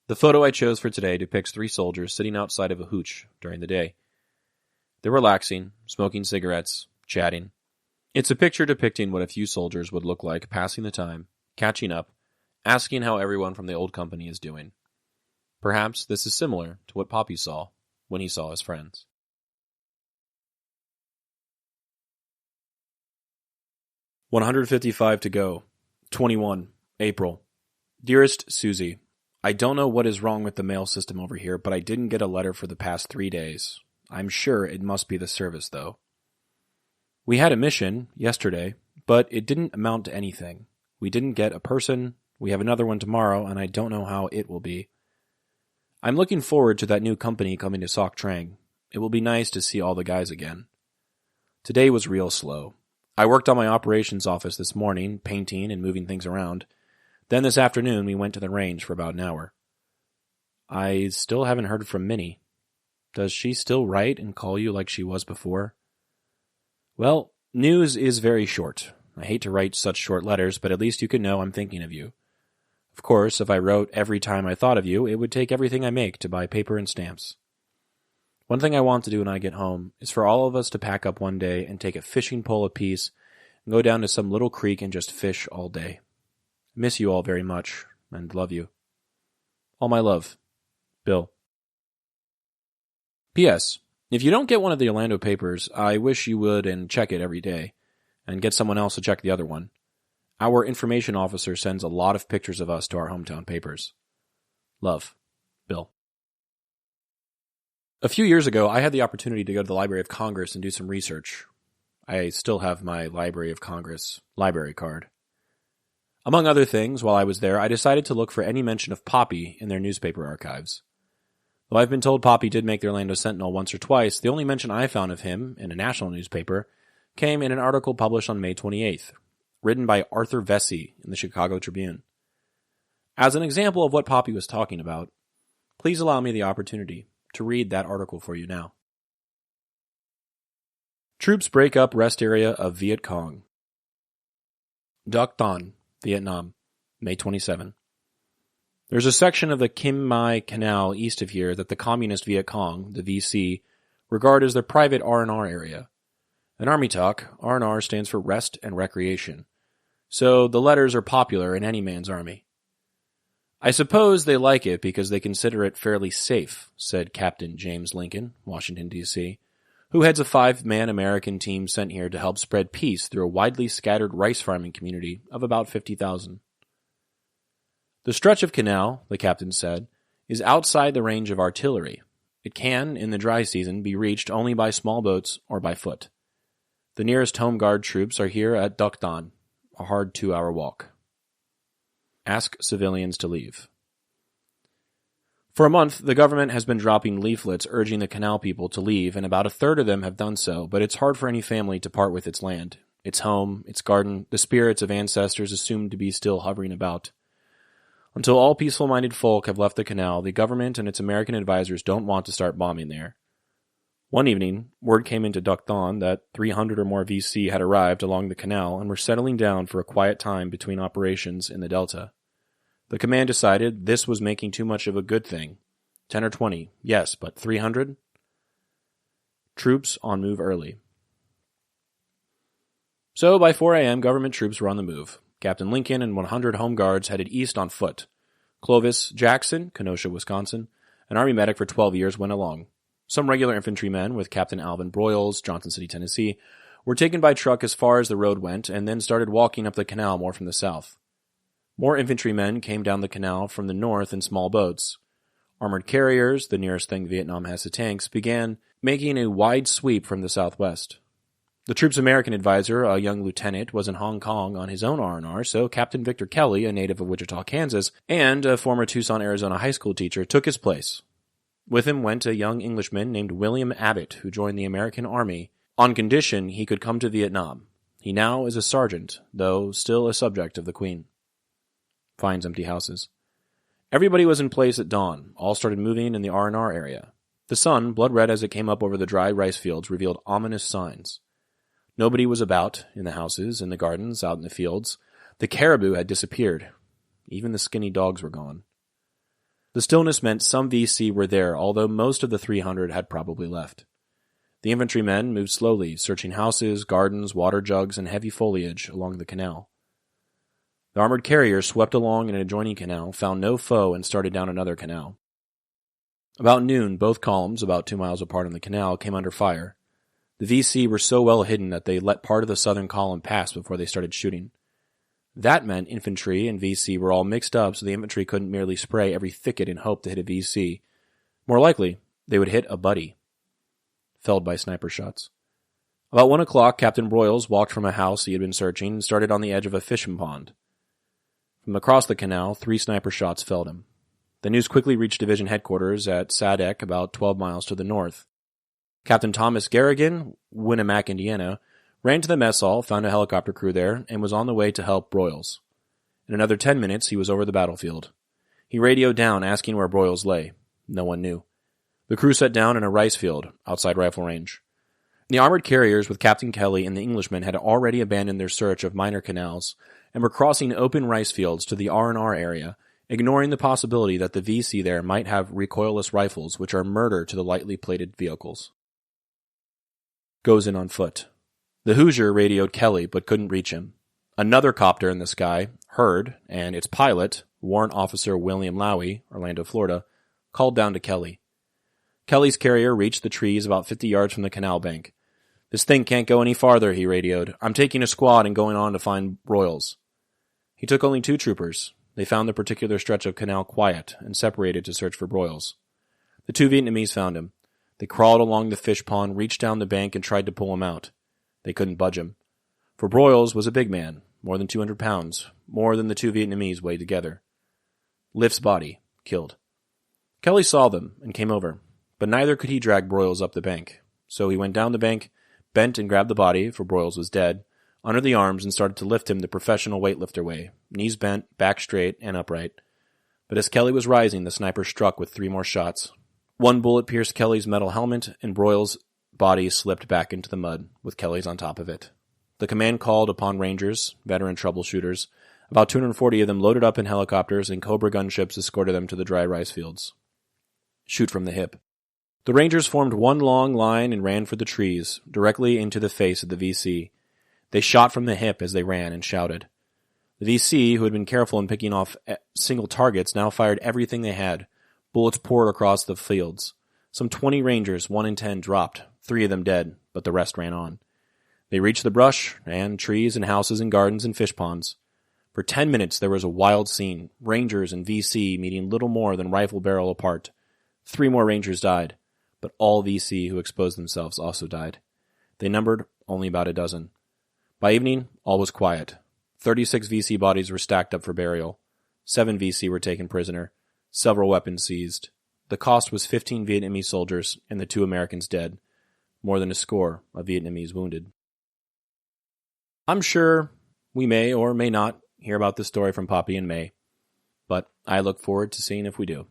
The photo I chose for today depicts 3 soldiers sitting outside of a hooch during the day. They're relaxing, smoking cigarettes, chatting. It's a picture depicting what a few soldiers would look like passing the time, catching up, asking how everyone from the old company is doing. Perhaps this is similar to what Popi saw when he saw his friends. "155 to go. 21. April. Dearest Suzie, I don't know what is wrong with the mail system over here, but I didn't get a letter for the past 3 days. I'm sure it must be the service, though. We had a mission yesterday, but it didn't amount to anything. We didn't get a person, we have another one tomorrow, and I don't know how it will be. I'm looking forward to that new company coming to Soc Trang. It will be nice to see all the guys again. Today was real slow. I worked on my operations office this morning, painting and moving things around. Then this afternoon we went to the range for about an hour. I still haven't heard from Minnie. Does she still write and call you like she was before? Well, news is very short. I hate to write such short letters, but at least you can know I'm thinking of you. Of course, if I wrote every time I thought of you, it would take everything I make to buy paper and stamps. One thing I want to do when I get home is for all of us to pack up one day and take a fishing pole apiece and go down to some little creek and just fish all day. I miss you all very much, and love you. All my love. Bill. P.S. If you don't get one of the Orlando papers, I wish you would and check it every day, and get someone else to check the other one. Our information officer sends a lot of pictures of us to our hometown papers. Love. Bill. A few years ago, I had the opportunity to go to the Library of Congress and do some research. I still have my Library of Congress library card. Among other things, while I was there, I decided to look for any mention of Popi in their newspaper archives. Though I've been told Popi did make the Orlando Sentinel once or twice, the only mention I found of him in a national newspaper came in an article published on May 28th, written by Arthur Vesey in the Chicago Tribune. As an example of what Popi was talking about, please allow me the opportunity to read that article for you now. Troops break up rest area of Viet Cong. Duc Ton, Vietnam, May 27. There's a section of the Kim Mai Canal east of here that the Communist Viet Cong, the VC, regard as their private R&R area. In Army talk, R&R stands for rest and recreation, so the letters are popular in any man's army. I suppose they like it because they consider it fairly safe, said Captain James Lincoln, Washington, D.C., who heads a 5-man American team sent here to help spread peace through a widely scattered rice farming community of about 50,000. The stretch of canal, the captain said, is outside the range of artillery. It can, in the dry season, be reached only by small boats or by foot. The nearest Home Guard troops are here at Duckton, a hard 2-hour walk. Ask civilians to leave. For a month, the government has been dropping leaflets urging the canal people to leave, and about a third of them have done so, but it's hard for any family to part with its land, its home, its garden, the spirits of ancestors assumed to be still hovering about. Until all peaceful-minded folk have left the canal, the government and its American advisors don't want to start bombing there. One evening, word came into Duckton that 300 or more VC had arrived along the canal and were settling down for a quiet time between operations in the Delta. The command decided this was making too much of a good thing. 10 or 20, yes, but 300? Troops on move early. So by 4 a.m., government troops were on the move. Captain Lincoln and 100 Home Guards headed east on foot. Clovis Jackson, Kenosha, Wisconsin, an Army medic for 12 years, went along. Some regular infantrymen, with Captain Alvin Broyles, Johnson City, Tennessee, were taken by truck as far as the road went and then started walking up the canal more from the south. More infantrymen came down the canal from the north in small boats. Armored carriers, the nearest thing Vietnam has to tanks, began making a wide sweep from the southwest. The troops' American advisor, a young lieutenant, was in Hong Kong on his own R&R, so Captain Victor Kelly, a native of Wichita, Kansas, and a former Tucson, Arizona high school teacher, took his place. With him went a young Englishman named William Abbott, who joined the American Army on condition he could come to Vietnam. He now is a sergeant, though still a subject of the Queen. Finds empty houses. Everybody was in place at dawn. All started moving in the R&R area. The sun, blood red as it came up over the dry rice fields, revealed ominous signs. Nobody was about, in the houses, in the gardens, out in the fields. The caribou had disappeared. Even the skinny dogs were gone. The stillness meant some VC were there, although most of the 300 had probably left. The infantrymen moved slowly, searching houses, gardens, water jugs, and heavy foliage along the canal. The armored carrier swept along an adjoining canal, found no foe, and started down another canal. About noon, both columns, about 2 miles apart on the canal, came under fire. The VC were so well hidden that they let part of the southern column pass before they started shooting. That meant infantry and VC were all mixed up, so the infantry couldn't merely spray every thicket in hope to hit a VC. More likely, they would hit a buddy. Felled by sniper shots. About 1 o'clock, Captain Broyles walked from a house he had been searching and started on the edge of a fishing pond. From across the canal, 3 sniper shots felled him. The news quickly reached division headquarters at Sadek, about 12 miles to the north. Captain Thomas Garrigan, Winnemac, Indiana, ran to the mess hall, found a helicopter crew there, and was on the way to help Broyles. In another 10 minutes, he was over the battlefield. He radioed down, asking where Broyles lay. No one knew. The crew sat down in a rice field, outside rifle range. The armored carriers with Captain Kelly and the Englishmen had already abandoned their search of minor canals and were crossing open rice fields to the R&R area, ignoring the possibility that the VC there might have recoilless rifles, which are murder to the lightly plated vehicles. Goes in on foot. The Hoosier radioed Kelly, but couldn't reach him. Another copter in the sky heard, and its pilot, Warrant Officer William Lowie, Orlando, Florida, called down to Kelly. Kelly's carrier reached the trees about 50 yards from the canal bank. "This thing can't go any farther," he radioed. "I'm taking a squad and going on to find Broyles." He took only 2 troopers. They found the particular stretch of canal quiet and separated to search for Broyles. The 2 Vietnamese found him. They crawled along the fish pond, reached down the bank, and tried to pull him out. They couldn't budge him. For Broyles was a big man, more than 200 pounds, more than the 2 Vietnamese weighed together. Lift's body, killed. Kelly saw them and came over, but neither could he drag Broyles up the bank. So he went down the bank, bent and grabbed the body, for Broyles was dead, under the arms and started to lift him the professional weightlifter way, knees bent, back straight, and upright. But as Kelly was rising, the sniper struck with 3 more shots. 1 bullet pierced Kelly's metal helmet, and Broyles' body slipped back into the mud, with Kelly's on top of it. The command called upon Rangers, veteran troubleshooters. About 240 of them loaded up in helicopters, and Cobra gunships escorted them to the dry rice fields. Shoot from the hip. The Rangers formed one long line and ran for the trees, directly into the face of the VC. They shot from the hip as they ran and shouted. The VC, who had been careful in picking off single targets, now fired everything they had. Bullets poured across the fields. Some 20 Rangers, 1 in 10, dropped, 3 of them dead, but the rest ran on. They reached the brush, and trees and houses and gardens and fish ponds. For 10 minutes there was a wild scene, Rangers and VC meeting little more than rifle barrel apart. 3 more Rangers died, but all VC who exposed themselves also died. They numbered only about a dozen. By evening, all was quiet. 36 VC bodies were stacked up for burial. 7 VC were taken prisoner. Several weapons seized. The cost was 15 Vietnamese soldiers and the 2 Americans dead. More than a score of Vietnamese wounded. I'm sure we may or may not hear about this story from Popi in May, but I look forward to seeing if we do.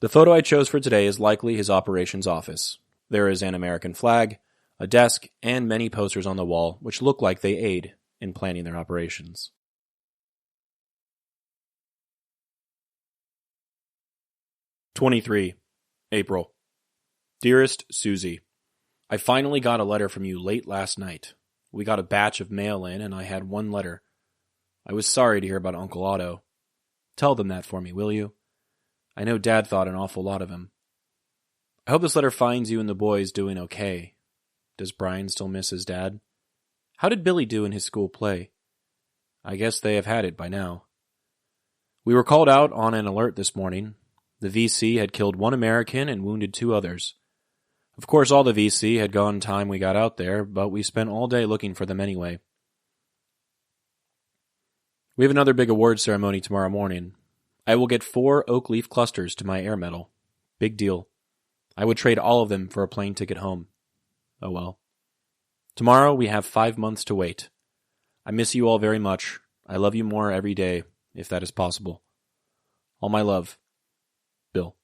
The photo I chose for today is likely his operations office. There is an American flag, a desk, and many posters on the wall which look like they aid in planning their operations. '23 April. Dearest Suzie, I finally got a letter from you late last night. We got a batch of mail in, and I had one letter. I was sorry to hear about Uncle Otto. Tell them that for me, will you? I know Dad thought an awful lot of him. I hope this letter finds you and the boys doing okay. Does Brian still miss his dad? How did Billy do in his school play? I guess they have had it by now. We were called out on an alert this morning. The VC had killed 1 American and wounded 2 others. Of course, all the VC had gone time we got out there, but we spent all day looking for them anyway. We have another big award ceremony tomorrow morning. I will get 4 oak leaf clusters to my air medal. Big deal. I would trade all of them for a plane ticket home. Oh well. Tomorrow we have 5 months to wait. I miss you all very much. I love you more every day, if that is possible. All my love. Bill.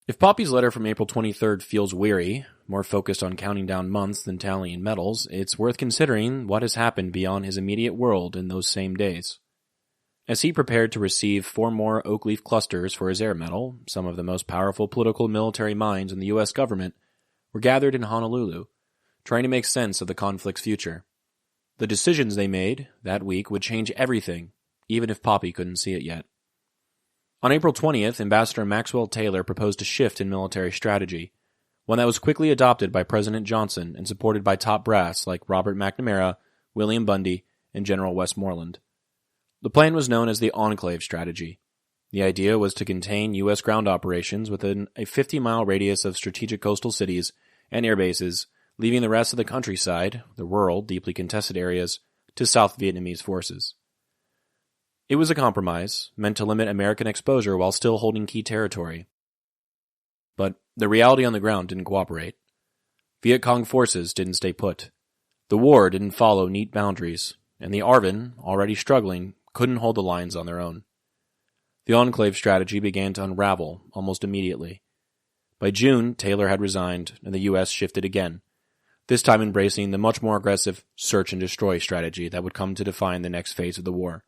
If Popi's letter from April 23rd feels weary, more focused on counting down months than tallying medals, it's worth considering what has happened beyond his immediate world in those same days. As he prepared to receive 4 more oak leaf clusters for his air medal, some of the most powerful political and military minds in the U.S. government were gathered in Honolulu, trying to make sense of the conflict's future. The decisions they made that week would change everything, even if Popi couldn't see it yet. On April 20th, Ambassador Maxwell Taylor proposed a shift in military strategy, one that was quickly adopted by President Johnson and supported by top brass like Robert McNamara, William Bundy, and General Westmoreland. The plan was known as the Enclave Strategy. The idea was to contain U.S. ground operations within a 50-mile radius of strategic coastal cities and air bases, leaving the rest of the countryside, the rural, deeply contested areas, to South Vietnamese forces. It was a compromise, meant to limit American exposure while still holding key territory. But the reality on the ground didn't cooperate. Viet Cong forces didn't stay put. The war didn't follow neat boundaries, and the ARVN, already struggling, couldn't hold the lines on their own. The Enclave strategy began to unravel almost immediately. By June, Taylor had resigned, and the U.S. shifted again, this time embracing the much more aggressive search and destroy strategy that would come to define the next phase of the war.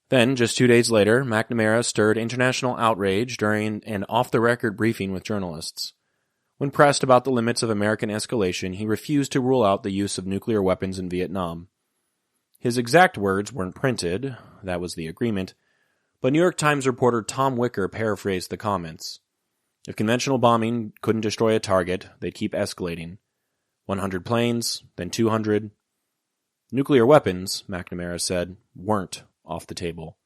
Then, just 2 days later, McNamara stirred international outrage during an off-the-record briefing with journalists. When pressed about the limits of American escalation, he refused to rule out the use of nuclear weapons in Vietnam. His exact words weren't printed, that was the agreement, but New York Times reporter Tom Wicker paraphrased the comments. If conventional bombing couldn't destroy a target, they'd keep escalating. 100 planes, then 200. Nuclear weapons, McNamara said, weren't off the table.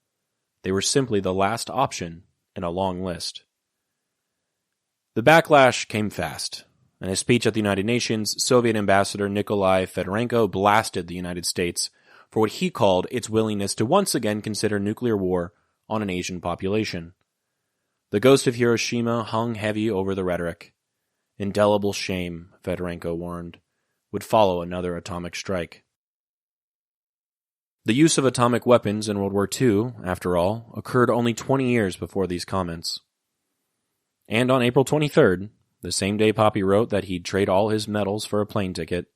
They were simply the last option in a long list. The backlash came fast. In a speech at the United Nations, Soviet Ambassador Nikolai Fedorenko blasted the United States for what he called its willingness to once again consider nuclear war on an Asian population. The ghost of Hiroshima hung heavy over the rhetoric. Indelible shame, Fedorenko warned, would follow another atomic strike. The use of atomic weapons in World War II, after all, occurred only 20 years before these comments. And on April 23rd, the same day Popi wrote that he'd trade all his medals for a plane ticket,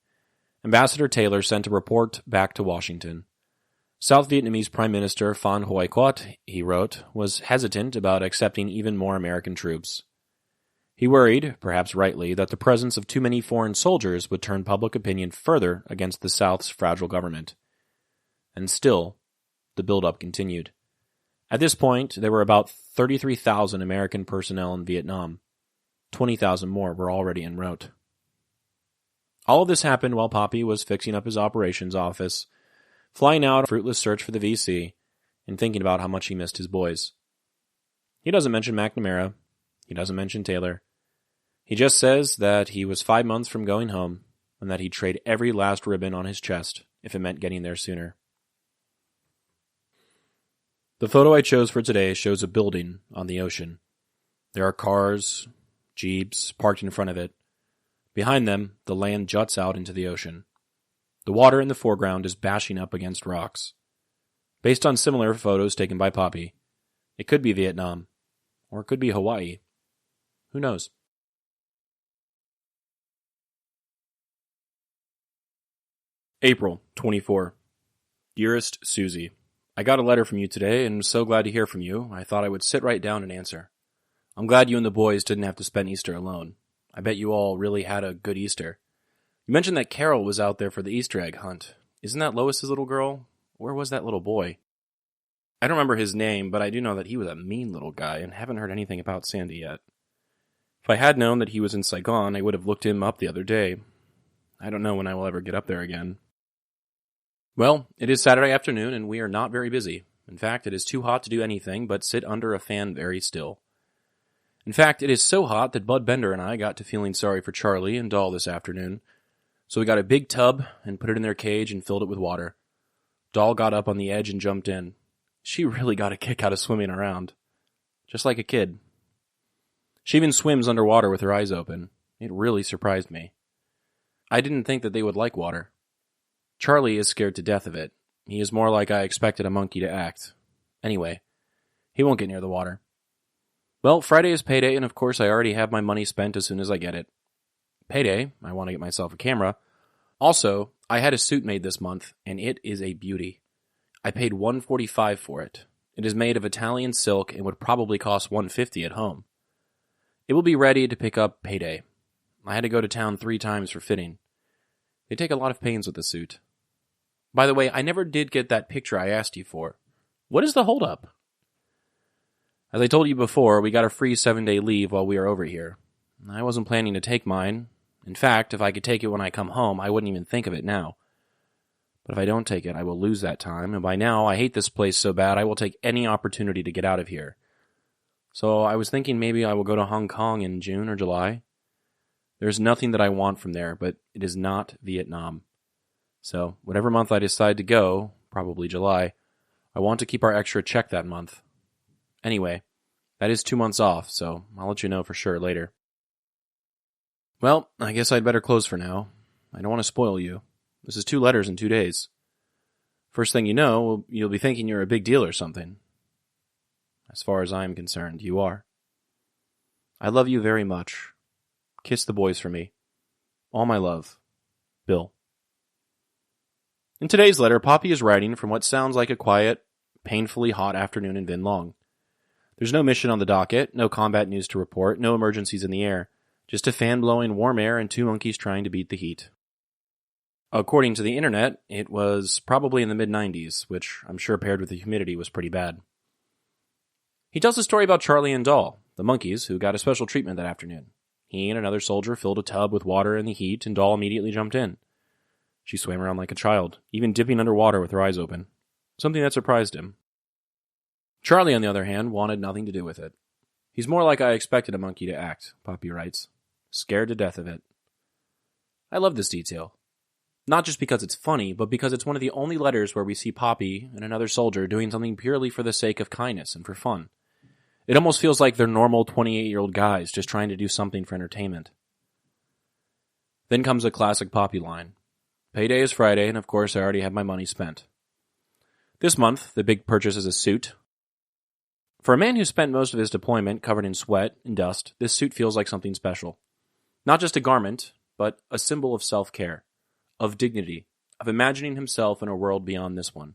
Ambassador Taylor sent a report back to Washington. South Vietnamese Prime Minister Phan Huy Quat, he wrote, was hesitant about accepting even more American troops. He worried, perhaps rightly, that the presence of too many foreign soldiers would turn public opinion further against the South's fragile government. And still, the buildup continued. At this point, there were about 33,000 American personnel in Vietnam. 20,000 more were already en route. All of this happened while Popi was fixing up his operations office, flying out on a fruitless search for the VC, and thinking about how much he missed his boys. He doesn't mention McNamara. He doesn't mention Taylor. He just says that he was 5 months from going home, and that he'd trade every last ribbon on his chest if it meant getting there sooner. The photo I chose for today shows a building on the ocean. There are cars, jeeps, parked in front of it. Behind them, the land juts out into the ocean. The water in the foreground is bashing up against rocks. Based on similar photos taken by Popi, it could be Vietnam, or it could be Hawaii. Who knows? April 24. Dearest Suzie, I got a letter from you today and was so glad to hear from you, I thought I would sit right down and answer. I'm glad you and the boys didn't have to spend Easter alone. I bet you all really had a good Easter. You mentioned that Carol was out there for the Easter egg hunt. Isn't that Lois's little girl? Where was that little boy? I don't remember his name, but I do know that he was a mean little guy and haven't heard anything about Sandy yet. If I had known that he was in Saigon, I would have looked him up the other day. I don't know when I will ever get up there again. Well, it is Saturday afternoon, and we are not very busy. In fact, it is too hot to do anything but sit under a fan very still. In fact, it is so hot that Bud Bender and I got to feeling sorry for Charlie and Doll this afternoon. So we got a big tub and put it in their cage and filled it with water. Doll got up on the edge and jumped in. She really got a kick out of swimming around. Just like a kid. She even swims underwater with her eyes open. It really surprised me. I didn't think that they would like water. Charlie is scared to death of it. He is more like I expected a monkey to act. Anyway, he won't get near the water. Well, Friday is payday, and of course I already have my money spent as soon as I get it. Payday, I want to get myself a camera. Also, I had a suit made this month, and it is a beauty. I paid $145 for it. It is made of Italian silk and would probably cost $150 at home. It will be ready to pick up payday. I had to go to town 3 times for fitting. They take a lot of pains with the suit. By the way, I never did get that picture I asked you for. What is the holdup? As I told you before, we got a free 7-day leave while we are over here. I wasn't planning to take mine. In fact, if I could take it when I come home, I wouldn't even think of it now. But if I don't take it, I will lose that time, and by now I hate this place so bad I will take any opportunity to get out of here. So I was thinking maybe I will go to Hong Kong in June or July. There's nothing that I want from there, but it is not Vietnam. So whatever month I decide to go, probably July, I want to keep our extra check that month. Anyway, that is 2 months off, so I'll let you know for sure later. Well, I guess I'd better close for now. I don't want to spoil you. This is 2 letters in 2 days. First thing you know, you'll be thinking you're a big deal or something. As far as I'm concerned, you are. I love you very much. Kiss the boys for me. All my love. Bill. In today's letter, Popi is writing from what sounds like a quiet, painfully hot afternoon in Vinh Long. There's no mission on the docket, no combat news to report, no emergencies in the air. Just a fan blowing warm air and 2 monkeys trying to beat the heat. According to the internet, it was probably in the mid-90s, which I'm sure paired with the humidity was pretty bad. He tells a story about Charlie and Doll, the monkeys, who got a special treatment that afternoon. He and another soldier filled a tub with water in the heat, and Doll immediately jumped in. She swam around like a child, even dipping underwater with her eyes open, something that surprised him. Charlie, on the other hand, wanted nothing to do with it. He's more like I expected a monkey to act, Popi writes, scared to death of it. I love this detail. Not just because it's funny, but because it's one of the only letters where we see Popi and another soldier doing something purely for the sake of kindness and for fun. It almost feels like they're normal 28-year-old guys just trying to do something for entertainment. Then comes a classic Popi line. Payday is Friday, and of course I already have my money spent. This month, the big purchase is a suit. For a man who spent most of his deployment covered in sweat and dust, this suit feels like something special. Not just a garment, but a symbol of self-care, of dignity, of imagining himself in a world beyond this one.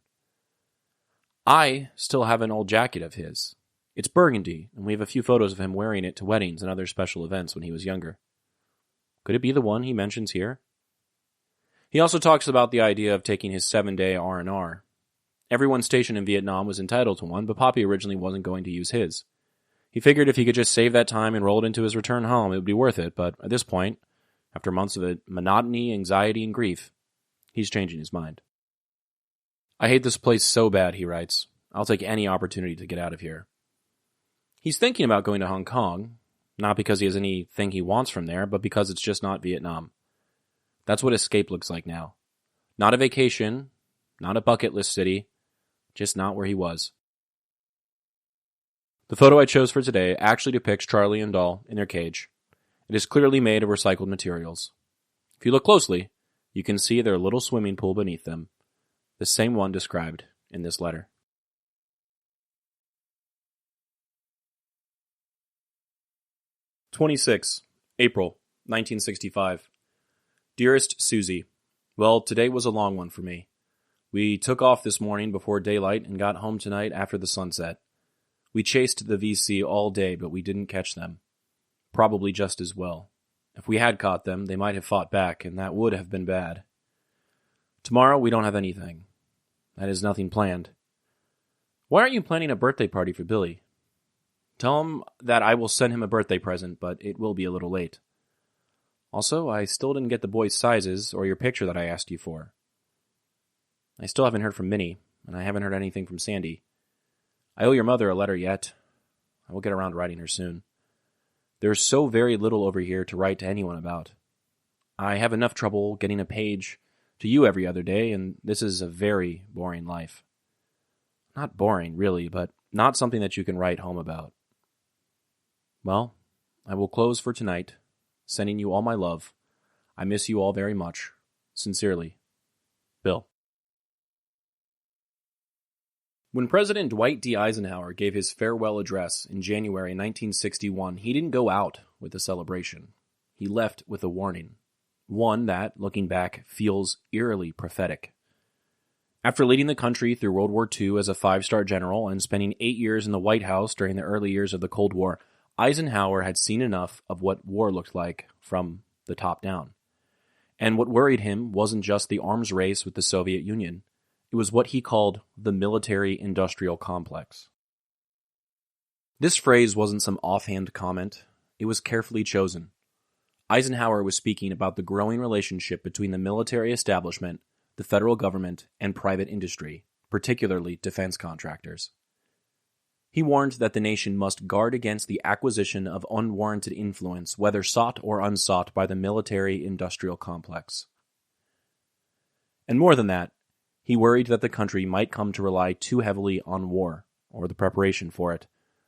I still have an old jacket of his. It's burgundy, and we have a few photos of him wearing it to weddings and other special events when he was younger. Could it be the one he mentions here? He also talks about the idea of taking his 7-day R&R. Everyone stationed in Vietnam was entitled to one, but Popi originally wasn't going to use his. He figured if he could just save that time and roll it into his return home, it would be worth it, but at this point, after months of monotony, anxiety, and grief, he's changing his mind. I hate this place so bad, he writes. I'll take any opportunity to get out of here. He's thinking about going to Hong Kong, not because he has anything he wants from there, but because it's just not Vietnam. That's what escape looks like now. Not a vacation, not a bucket list city, just not where he was. The photo I chose for today actually depicts Charlie and Doll in their cage. It is clearly made of recycled materials. If you look closely, you can see their little swimming pool beneath them, the same one described in this letter. April 1965. Dearest Suzie, well, today was a long one for me. We took off this morning before daylight and got home tonight after the sunset. We chased the VC all day, but we didn't catch them. Probably just as well. If we had caught them, they might have fought back, and that would have been bad. Tomorrow, we don't have anything. That is nothing planned. Why aren't you planning a birthday party for Billy? Tell him that I will send him a birthday present, but it will be a little late. Also, I still didn't get the boys' sizes or your picture that I asked you for. I still haven't heard from Minnie, and I haven't heard anything from Sandy. I owe your mother a letter yet. I will get around to writing her soon. There is so very little over here to write to anyone about. I have enough trouble getting a page to you every other day, and this is a very boring life. Not boring, really, but not something that you can write home about. Well, I will close for tonight, sending you all my love. I miss you all very much. Sincerely, Bill. When President Dwight D. Eisenhower gave his farewell address in January 1961, he didn't go out with a celebration. He left with a warning. One that, looking back, feels eerily prophetic. After leading the country through World War II as a 5-star general and spending 8 years in the White House during the early years of the Cold War, Eisenhower had seen enough of what war looked like from the top down. And what worried him wasn't just the arms race with the Soviet Union. It was what he called the military-industrial complex. This phrase wasn't some offhand comment. It was carefully chosen. Eisenhower was speaking about the growing relationship between the military establishment, the federal government, and private industry, particularly defense contractors. He warned that the nation must guard against the acquisition of unwarranted influence, whether sought or unsought by the military-industrial complex. And more than that, he worried that the country might come to rely too heavily on war, or the preparation for it,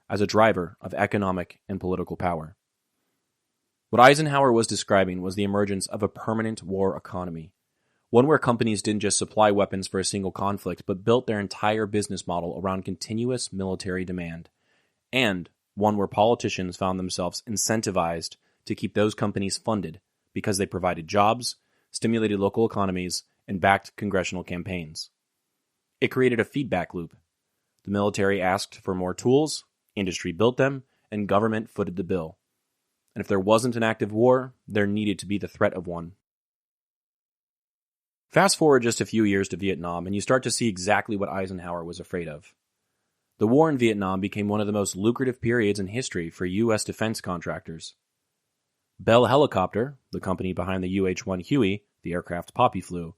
as a driver of economic and political power. What Eisenhower was describing was the emergence of a permanent war economy, one where companies didn't just supply weapons for a single conflict, but built their entire business model around continuous military demand, and one where politicians found themselves incentivized to keep those companies funded because they provided jobs, stimulated local economies, and backed congressional campaigns. It created a feedback loop. The military asked for more tools, industry built them, and government footed the bill. And if there wasn't an active war, there needed to be the threat of one. Fast forward just a few years to Vietnam, and you start to see exactly what Eisenhower was afraid of. The war in Vietnam became one of the most lucrative periods in history for U.S. defense contractors. Bell Helicopter, the company behind the UH-1 Huey, the aircraft Popi flew,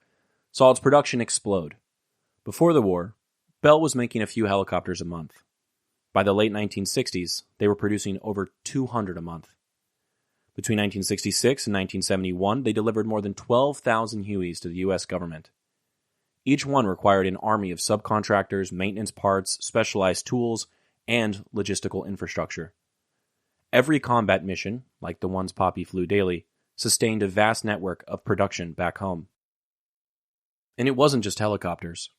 saw its production explode. Before the war, Bell was making a few helicopters a month. By the late 1960s, they were producing over 200 a month. Between 1966 and 1971, they delivered more than 12,000 Hueys to the U.S. government. Each one required an army of subcontractors, maintenance parts, specialized tools, and logistical infrastructure. Every combat mission, like the ones Popi flew daily, sustained a vast network of production back home. And it wasn't just helicopters.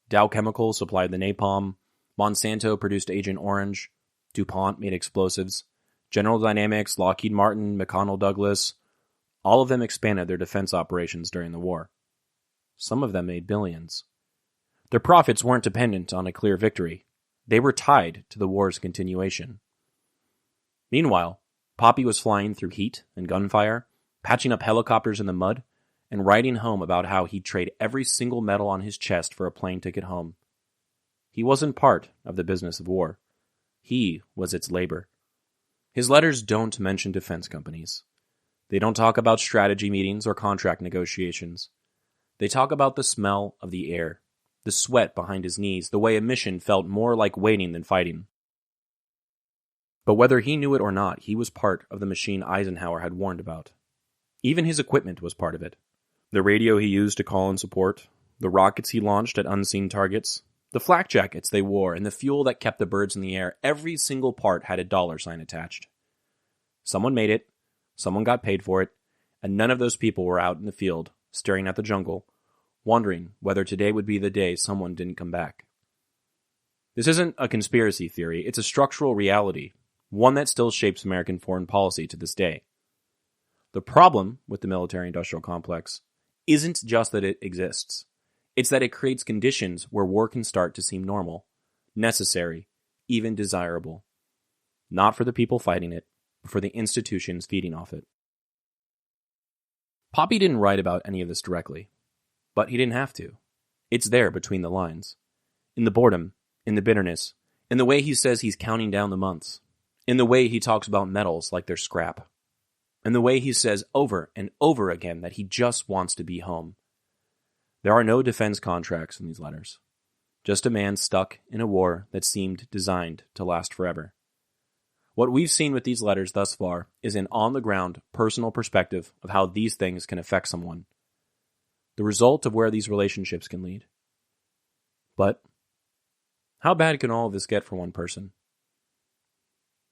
Dow Chemical supplied the napalm, Monsanto produced Agent Orange, DuPont made explosives, General Dynamics, Lockheed Martin, McConnell Douglas, all of them expanded their defense operations during the war. Some of them made billions. Their profits weren't dependent on a clear victory. They were tied to the war's continuation. Meanwhile, Popi was flying through heat and gunfire, patching up helicopters in the mud, and writing home about how he'd trade every single medal on his chest for a plane ticket home. He wasn't part of the business of war. He was its labor. His letters don't mention defense companies. They don't talk about strategy meetings or contract negotiations. They talk about the smell of the air, the sweat behind his knees, the way a mission felt more like waiting than fighting. But whether he knew it or not, he was part of the machine Eisenhower had warned about. Even his equipment was part of it. The radio he used to call in support, the rockets he launched at unseen targets, the flak jackets they wore, and the fuel that kept the birds in the air, every single part had a dollar sign attached. Someone made it, someone got paid for it, and none of those people were out in the field, staring at the jungle, wondering whether today would be the day someone didn't come back. This isn't a conspiracy theory, it's a structural reality, one that still shapes American foreign policy to this day. The problem with the military-industrial complex isn't just that it exists. It's that it creates conditions where war can start to seem normal, necessary, even desirable. Not for the people fighting it, but for the institutions feeding off it. Popi didn't write about any of this directly, but he didn't have to. It's there between the lines. In the boredom, in the bitterness, in the way he says he's counting down the months, in the way he talks about medals like they're scrap, in the way he says over and over again that he just wants to be home. There are no defense contracts in these letters. Just a man stuck in a war that seemed designed to last forever. What we've seen with these letters thus far is an on-the-ground, personal perspective of how these things can affect someone. The result of where these relationships can lead. But how bad can all of this get for one person?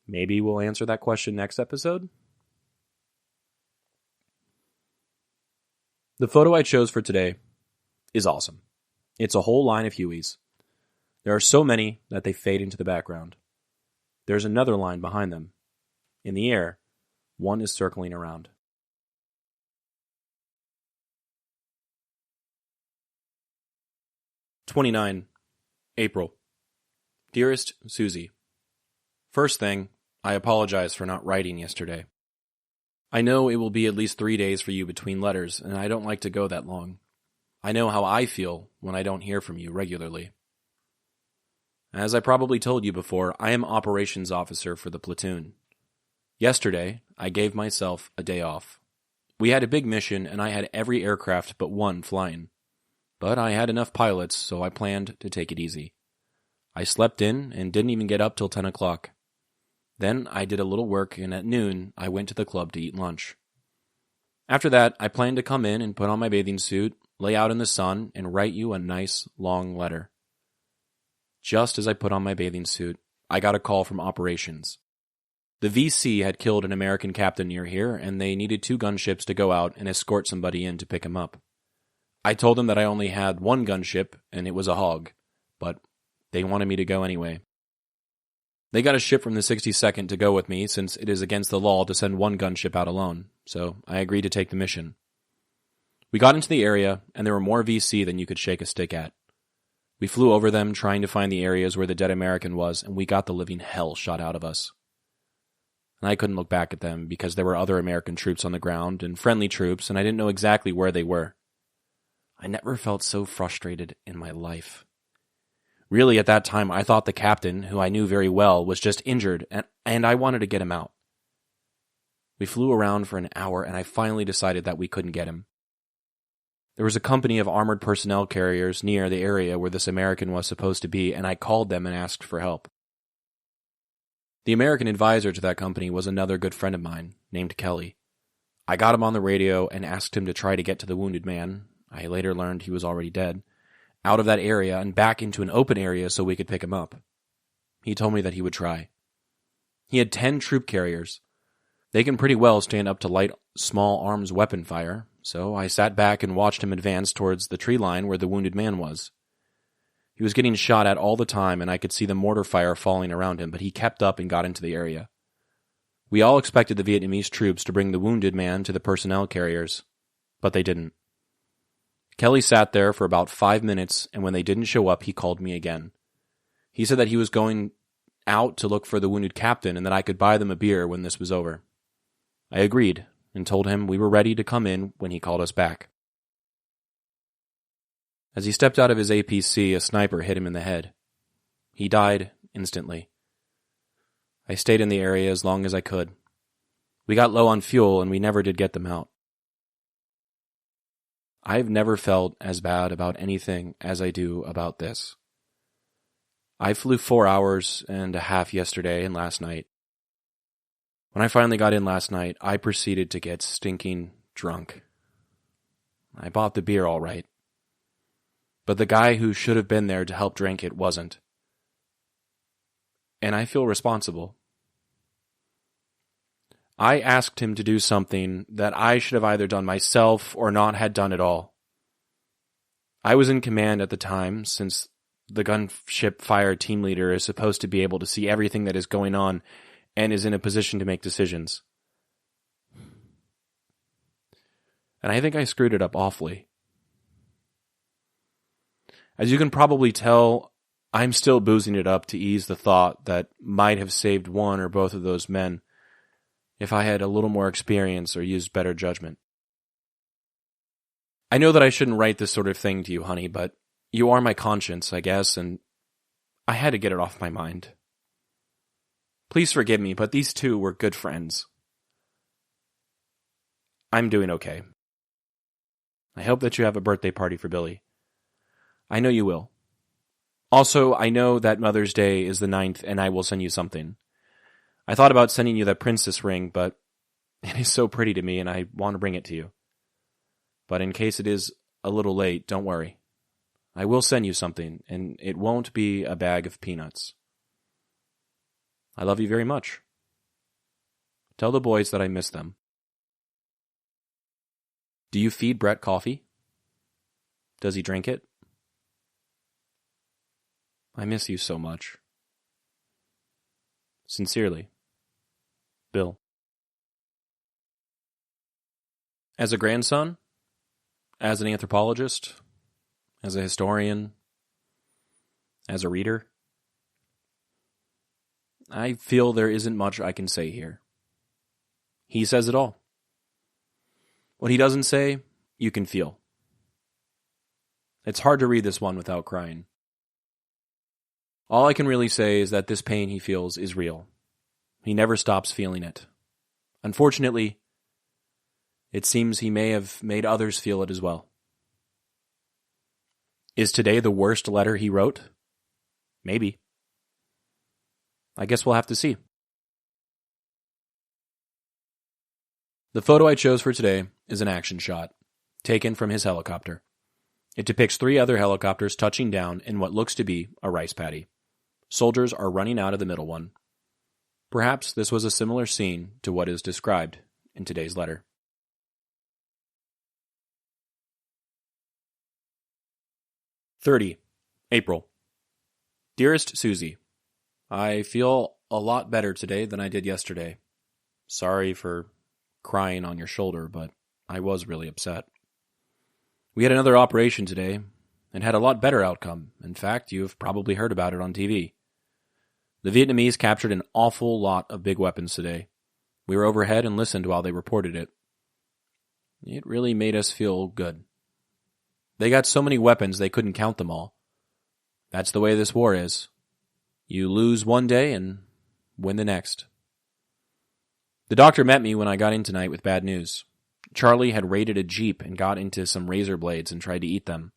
Maybe we'll answer that question next episode? The photo I chose for today is awesome. It's a whole line of Hueys. There are so many that they fade into the background. There's another line behind them. In the air, one is circling around. "29 April. Dearest Suzie, first thing, I apologize for not writing yesterday. I know it will be at least 3 days for you between letters, and I don't like to go that long. I know how I feel when I don't hear from you regularly. As I probably told you before, I am operations officer for the platoon. Yesterday, I gave myself a day off. We had a big mission, and I had every aircraft but one flying. But I had enough pilots, so I planned to take it easy. I slept in and didn't even get up till 10 o'clock. Then I did a little work, and at noon, I went to the club to eat lunch. After that, I planned to come in and put on my bathing suit, lay out in the sun, and write you a nice, long letter. Just as I put on my bathing suit, I got a call from operations. The VC had killed an American captain near here, and they needed 2 gunships to go out and escort somebody in to pick him up. I told them that I only had 1 gunship, and it was a hog, but they wanted me to go anyway. They got a ship from the 62nd to go with me, since it is against the law to send 1 gunship out alone, so I agreed to take the mission. We got into the area, and there were more VC than you could shake a stick at. We flew over them, trying to find the areas where the dead American was, and we got the living hell shot out of us. And I couldn't look back at them, because there were other American troops on the ground, and friendly troops, and I didn't know exactly where they were. I never felt so frustrated in my life. Really, at that time, I thought the captain, who I knew very well, was just injured, and I wanted to get him out. We flew around for an hour, and I finally decided that we couldn't get him. There was a company of armored personnel carriers near the area where this American was supposed to be, and I called them and asked for help. The American advisor to that company was another good friend of mine, named Kelly. I got him on the radio and asked him to try to get to the wounded man, I later learned he was already dead, out of that area and back into an open area so we could pick him up. He told me that he would try. He had 10 troop carriers. They can pretty well stand up to light small arms weapon fire, so I sat back and watched him advance towards the tree line where the wounded man was. He was getting shot at all the time, and I could see the mortar fire falling around him, but he kept up and got into the area. We all expected the Vietnamese troops to bring the wounded man to the personnel carriers, but they didn't. Kelly sat there for about 5 minutes, and when they didn't show up, he called me again. He said that he was going out to look for the wounded captain and that I could buy them a beer when this was over. I agreed and told him we were ready to come in when he called us back. As he stepped out of his APC, a sniper hit him in the head. He died instantly. I stayed in the area as long as I could. We got low on fuel and we never did get them out. I've never felt as bad about anything as I do about this. I flew 4 hours and a half yesterday and last night. When I finally got in last night, I proceeded to get stinking drunk. I bought the beer all right. But the guy who should have been there to help drink it wasn't. And I feel responsible. I asked him to do something that I should have either done myself or not had done at all. I was in command at the time, since the gunship fire team leader is supposed to be able to see everything that is going on and is in a position to make decisions. And I think I screwed it up awfully. As you can probably tell, I'm still boozing it up to ease the thought that might have saved one or both of those men if I had a little more experience or used better judgment. I know that I shouldn't write this sort of thing to you, honey, but you are my conscience, I guess, and I had to get it off my mind. Please forgive me, but these two were good friends. I'm doing okay. I hope that you have a birthday party for Billy. I know you will. Also, I know that Mother's Day is the 9th, and I will send you something. I thought about sending you that princess ring, but it is so pretty to me, and I want to bring it to you. But in case it is a little late, don't worry. I will send you something, and it won't be a bag of peanuts. I love you very much. Tell the boys that I miss them. Do you feed Brett coffee? Does he drink it? I miss you so much. Sincerely, Bill. As a grandson, as an anthropologist, as a historian, as a reader, I feel there isn't much I can say here. He says it all. What he doesn't say, you can feel. It's hard to read this one without crying. All I can really say is that this pain he feels is real. He never stops feeling it. Unfortunately, it seems he may have made others feel it as well. Is today the worst letter he wrote? Maybe. I guess we'll have to see. The photo I chose for today is an action shot, taken from his helicopter. It depicts 3 other helicopters touching down in what looks to be a rice paddy. Soldiers are running out of the middle one. Perhaps this was a similar scene to what is described in today's letter. April. Dearest Suzie, I feel a lot better today than I did yesterday. Sorry for crying on your shoulder, but I was really upset. We had another operation today and had a lot better outcome. In fact, you've probably heard about it on TV. The Vietnamese captured an awful lot of big weapons today. We were overhead and listened while they reported it. It really made us feel good. They got so many weapons they couldn't count them all. That's the way this war is. You lose one day and win the next. The doctor met me when I got in tonight with bad news. Charlie had raided a Jeep and got into some razor blades and tried to eat them.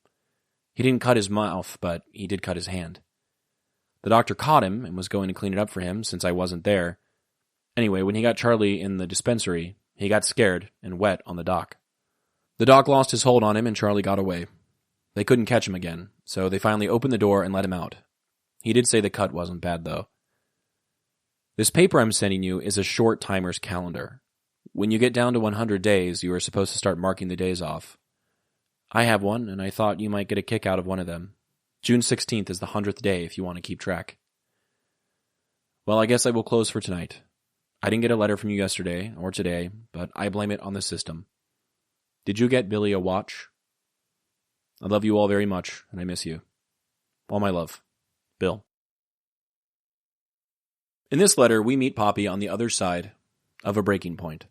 He didn't cut his mouth, but he did cut his hand. The doctor caught him and was going to clean it up for him since I wasn't there. Anyway, when he got Charlie in the dispensary, he got scared and wet on the dock. The doc lost his hold on him and Charlie got away. They couldn't catch him again, so they finally opened the door and let him out. He did say the cut wasn't bad, though. This paper I'm sending you is a short timer's calendar. When you get down to 100 days, you are supposed to start marking the days off. I have one, and I thought you might get a kick out of one of them. June 16th is the 100th day if you want to keep track. Well, I guess I will close for tonight. I didn't get a letter from you yesterday or today, but I blame it on the system. Did you get Billy a watch? I love you all very much, and I miss you. All my love. Bill. In this letter, we meet Popi on the other side of a breaking point.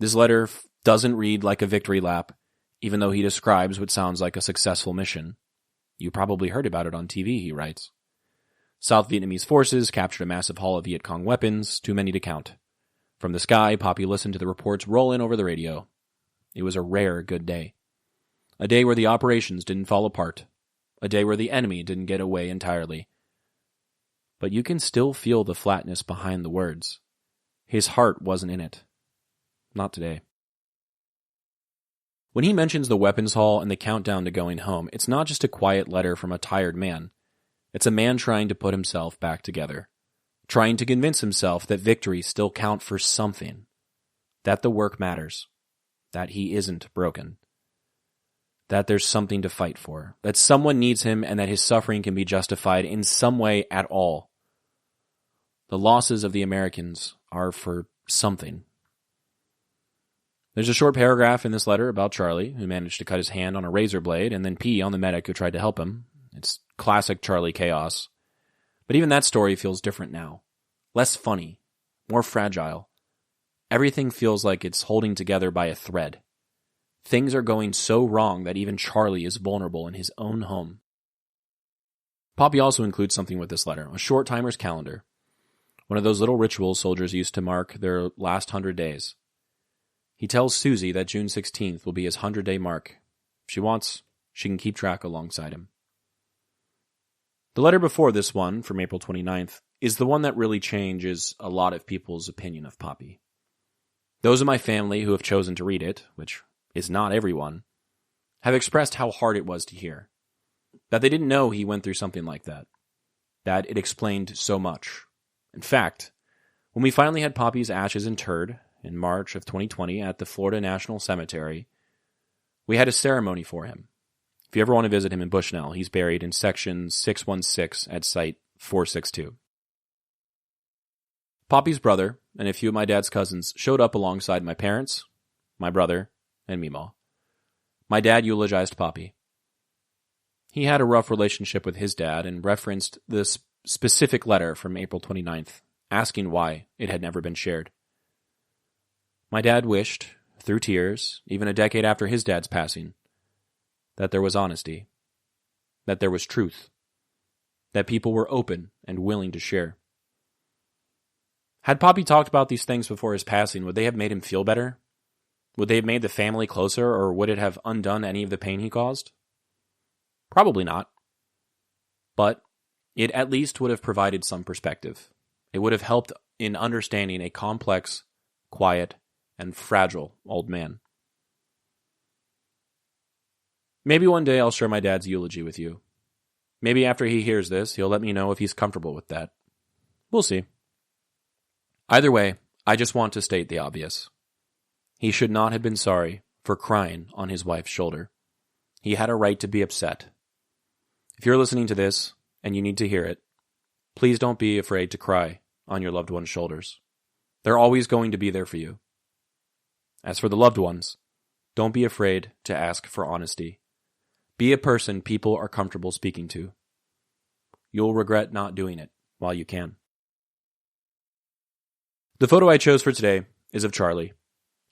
This letter doesn't read like a victory lap, even though he describes what sounds like a successful mission. You probably heard about it on TV, he writes. South Vietnamese forces captured a massive haul of Viet Cong weapons, too many to count. From the sky, Popi listened to the reports roll in over the radio. It was a rare good day. A day where the operations didn't fall apart. A day where the enemy didn't get away entirely. But you can still feel the flatness behind the words. His heart wasn't in it. Not today. When he mentions the weapons haul and the countdown to going home, it's not just a quiet letter from a tired man. It's a man trying to put himself back together, trying to convince himself that victories still count for something, that the work matters, that he isn't broken, that there's something to fight for, that someone needs him and that his suffering can be justified in some way at all. The losses of the Americans are for something. There's a short paragraph in this letter about Charlie, who managed to cut his hand on a razor blade and then pee on the medic who tried to help him. It's classic Charlie chaos. But even that story feels different now. Less funny. More fragile. Everything feels like it's holding together by a thread. Things are going so wrong that even Charlie is vulnerable in his own home. Popi also includes something with this letter, a short timer's calendar. One of those little rituals soldiers used to mark their last 100 days. He tells Suzie that June 16th will be his 100-day mark. If she wants, she can keep track alongside him. The letter before this one, from April 29th, is the one that really changes a lot of people's opinion of Popi. Those in my family who have chosen to read it, which is not everyone, have expressed how hard it was to hear. That they didn't know he went through something like that. That it explained so much. In fact, when we finally had Popi's ashes interred in March of 2020 at the Florida National Cemetery, we had a ceremony for him. If you ever want to visit him in Bushnell, he's buried in section 616 at site 462. Popi's brother and a few of my dad's cousins showed up alongside my parents, my brother, and Meemaw. My dad eulogized Popi. He had a rough relationship with his dad and referenced this specific letter from April 29th, asking why it had never been shared. My dad wished, through tears, even a decade after his dad's passing, that there was honesty, that there was truth, that people were open and willing to share. Had Popi talked about these things before his passing, would they have made him feel better? Would they have made the family closer, or would it have undone any of the pain he caused? Probably not. But it at least would have provided some perspective. It would have helped in understanding a complex, quiet, and fragile old man. Maybe one day I'll share my dad's eulogy with you. Maybe after he hears this, he'll let me know if he's comfortable with that. We'll see. Either way, I just want to state the obvious. He should not have been sorry for crying on his wife's shoulder. He had a right to be upset. If you're listening to this, and you need to hear it, please don't be afraid to cry on your loved one's shoulders. They're always going to be there for you. As for the loved ones, don't be afraid to ask for honesty. Be a person people are comfortable speaking to. You'll regret not doing it while you can. The photo I chose for today is of Charlie.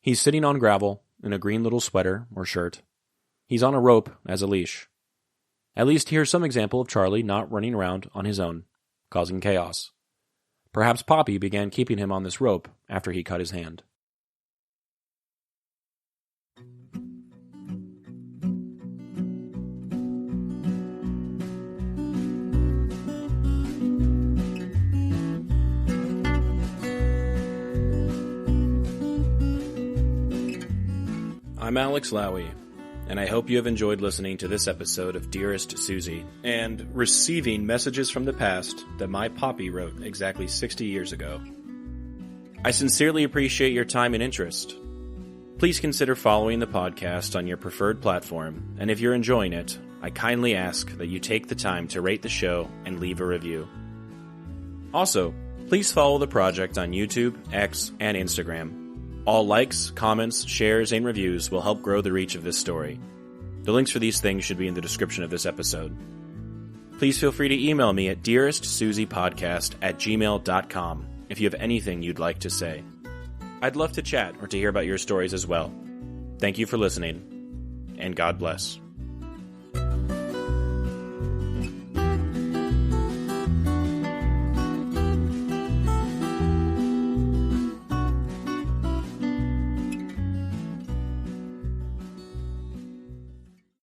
He's sitting on gravel in a green little sweater or shirt. He's on a rope as a leash. At least here's some example of Charlie not running around on his own, causing chaos. Perhaps Popi began keeping him on this rope after he cut his hand. I'm Alex Lowie, and I hope you have enjoyed listening to this episode of Dearest Suzie, and receiving messages from the past that my Popi wrote exactly 60 years ago. I sincerely appreciate your time and interest. Please consider following the podcast on your preferred platform, and if you're enjoying it, I kindly ask that you take the time to rate the show and leave a review. Also, please follow the project on YouTube, X, and Instagram. All likes, comments, shares, and reviews will help grow the reach of this story. The links for these things should be in the description of this episode. Please feel free to email me at dearestsuziepodcast@gmail.com if you have anything you'd like to say. I'd love to chat or to hear about your stories as well. Thank you for listening, and God bless.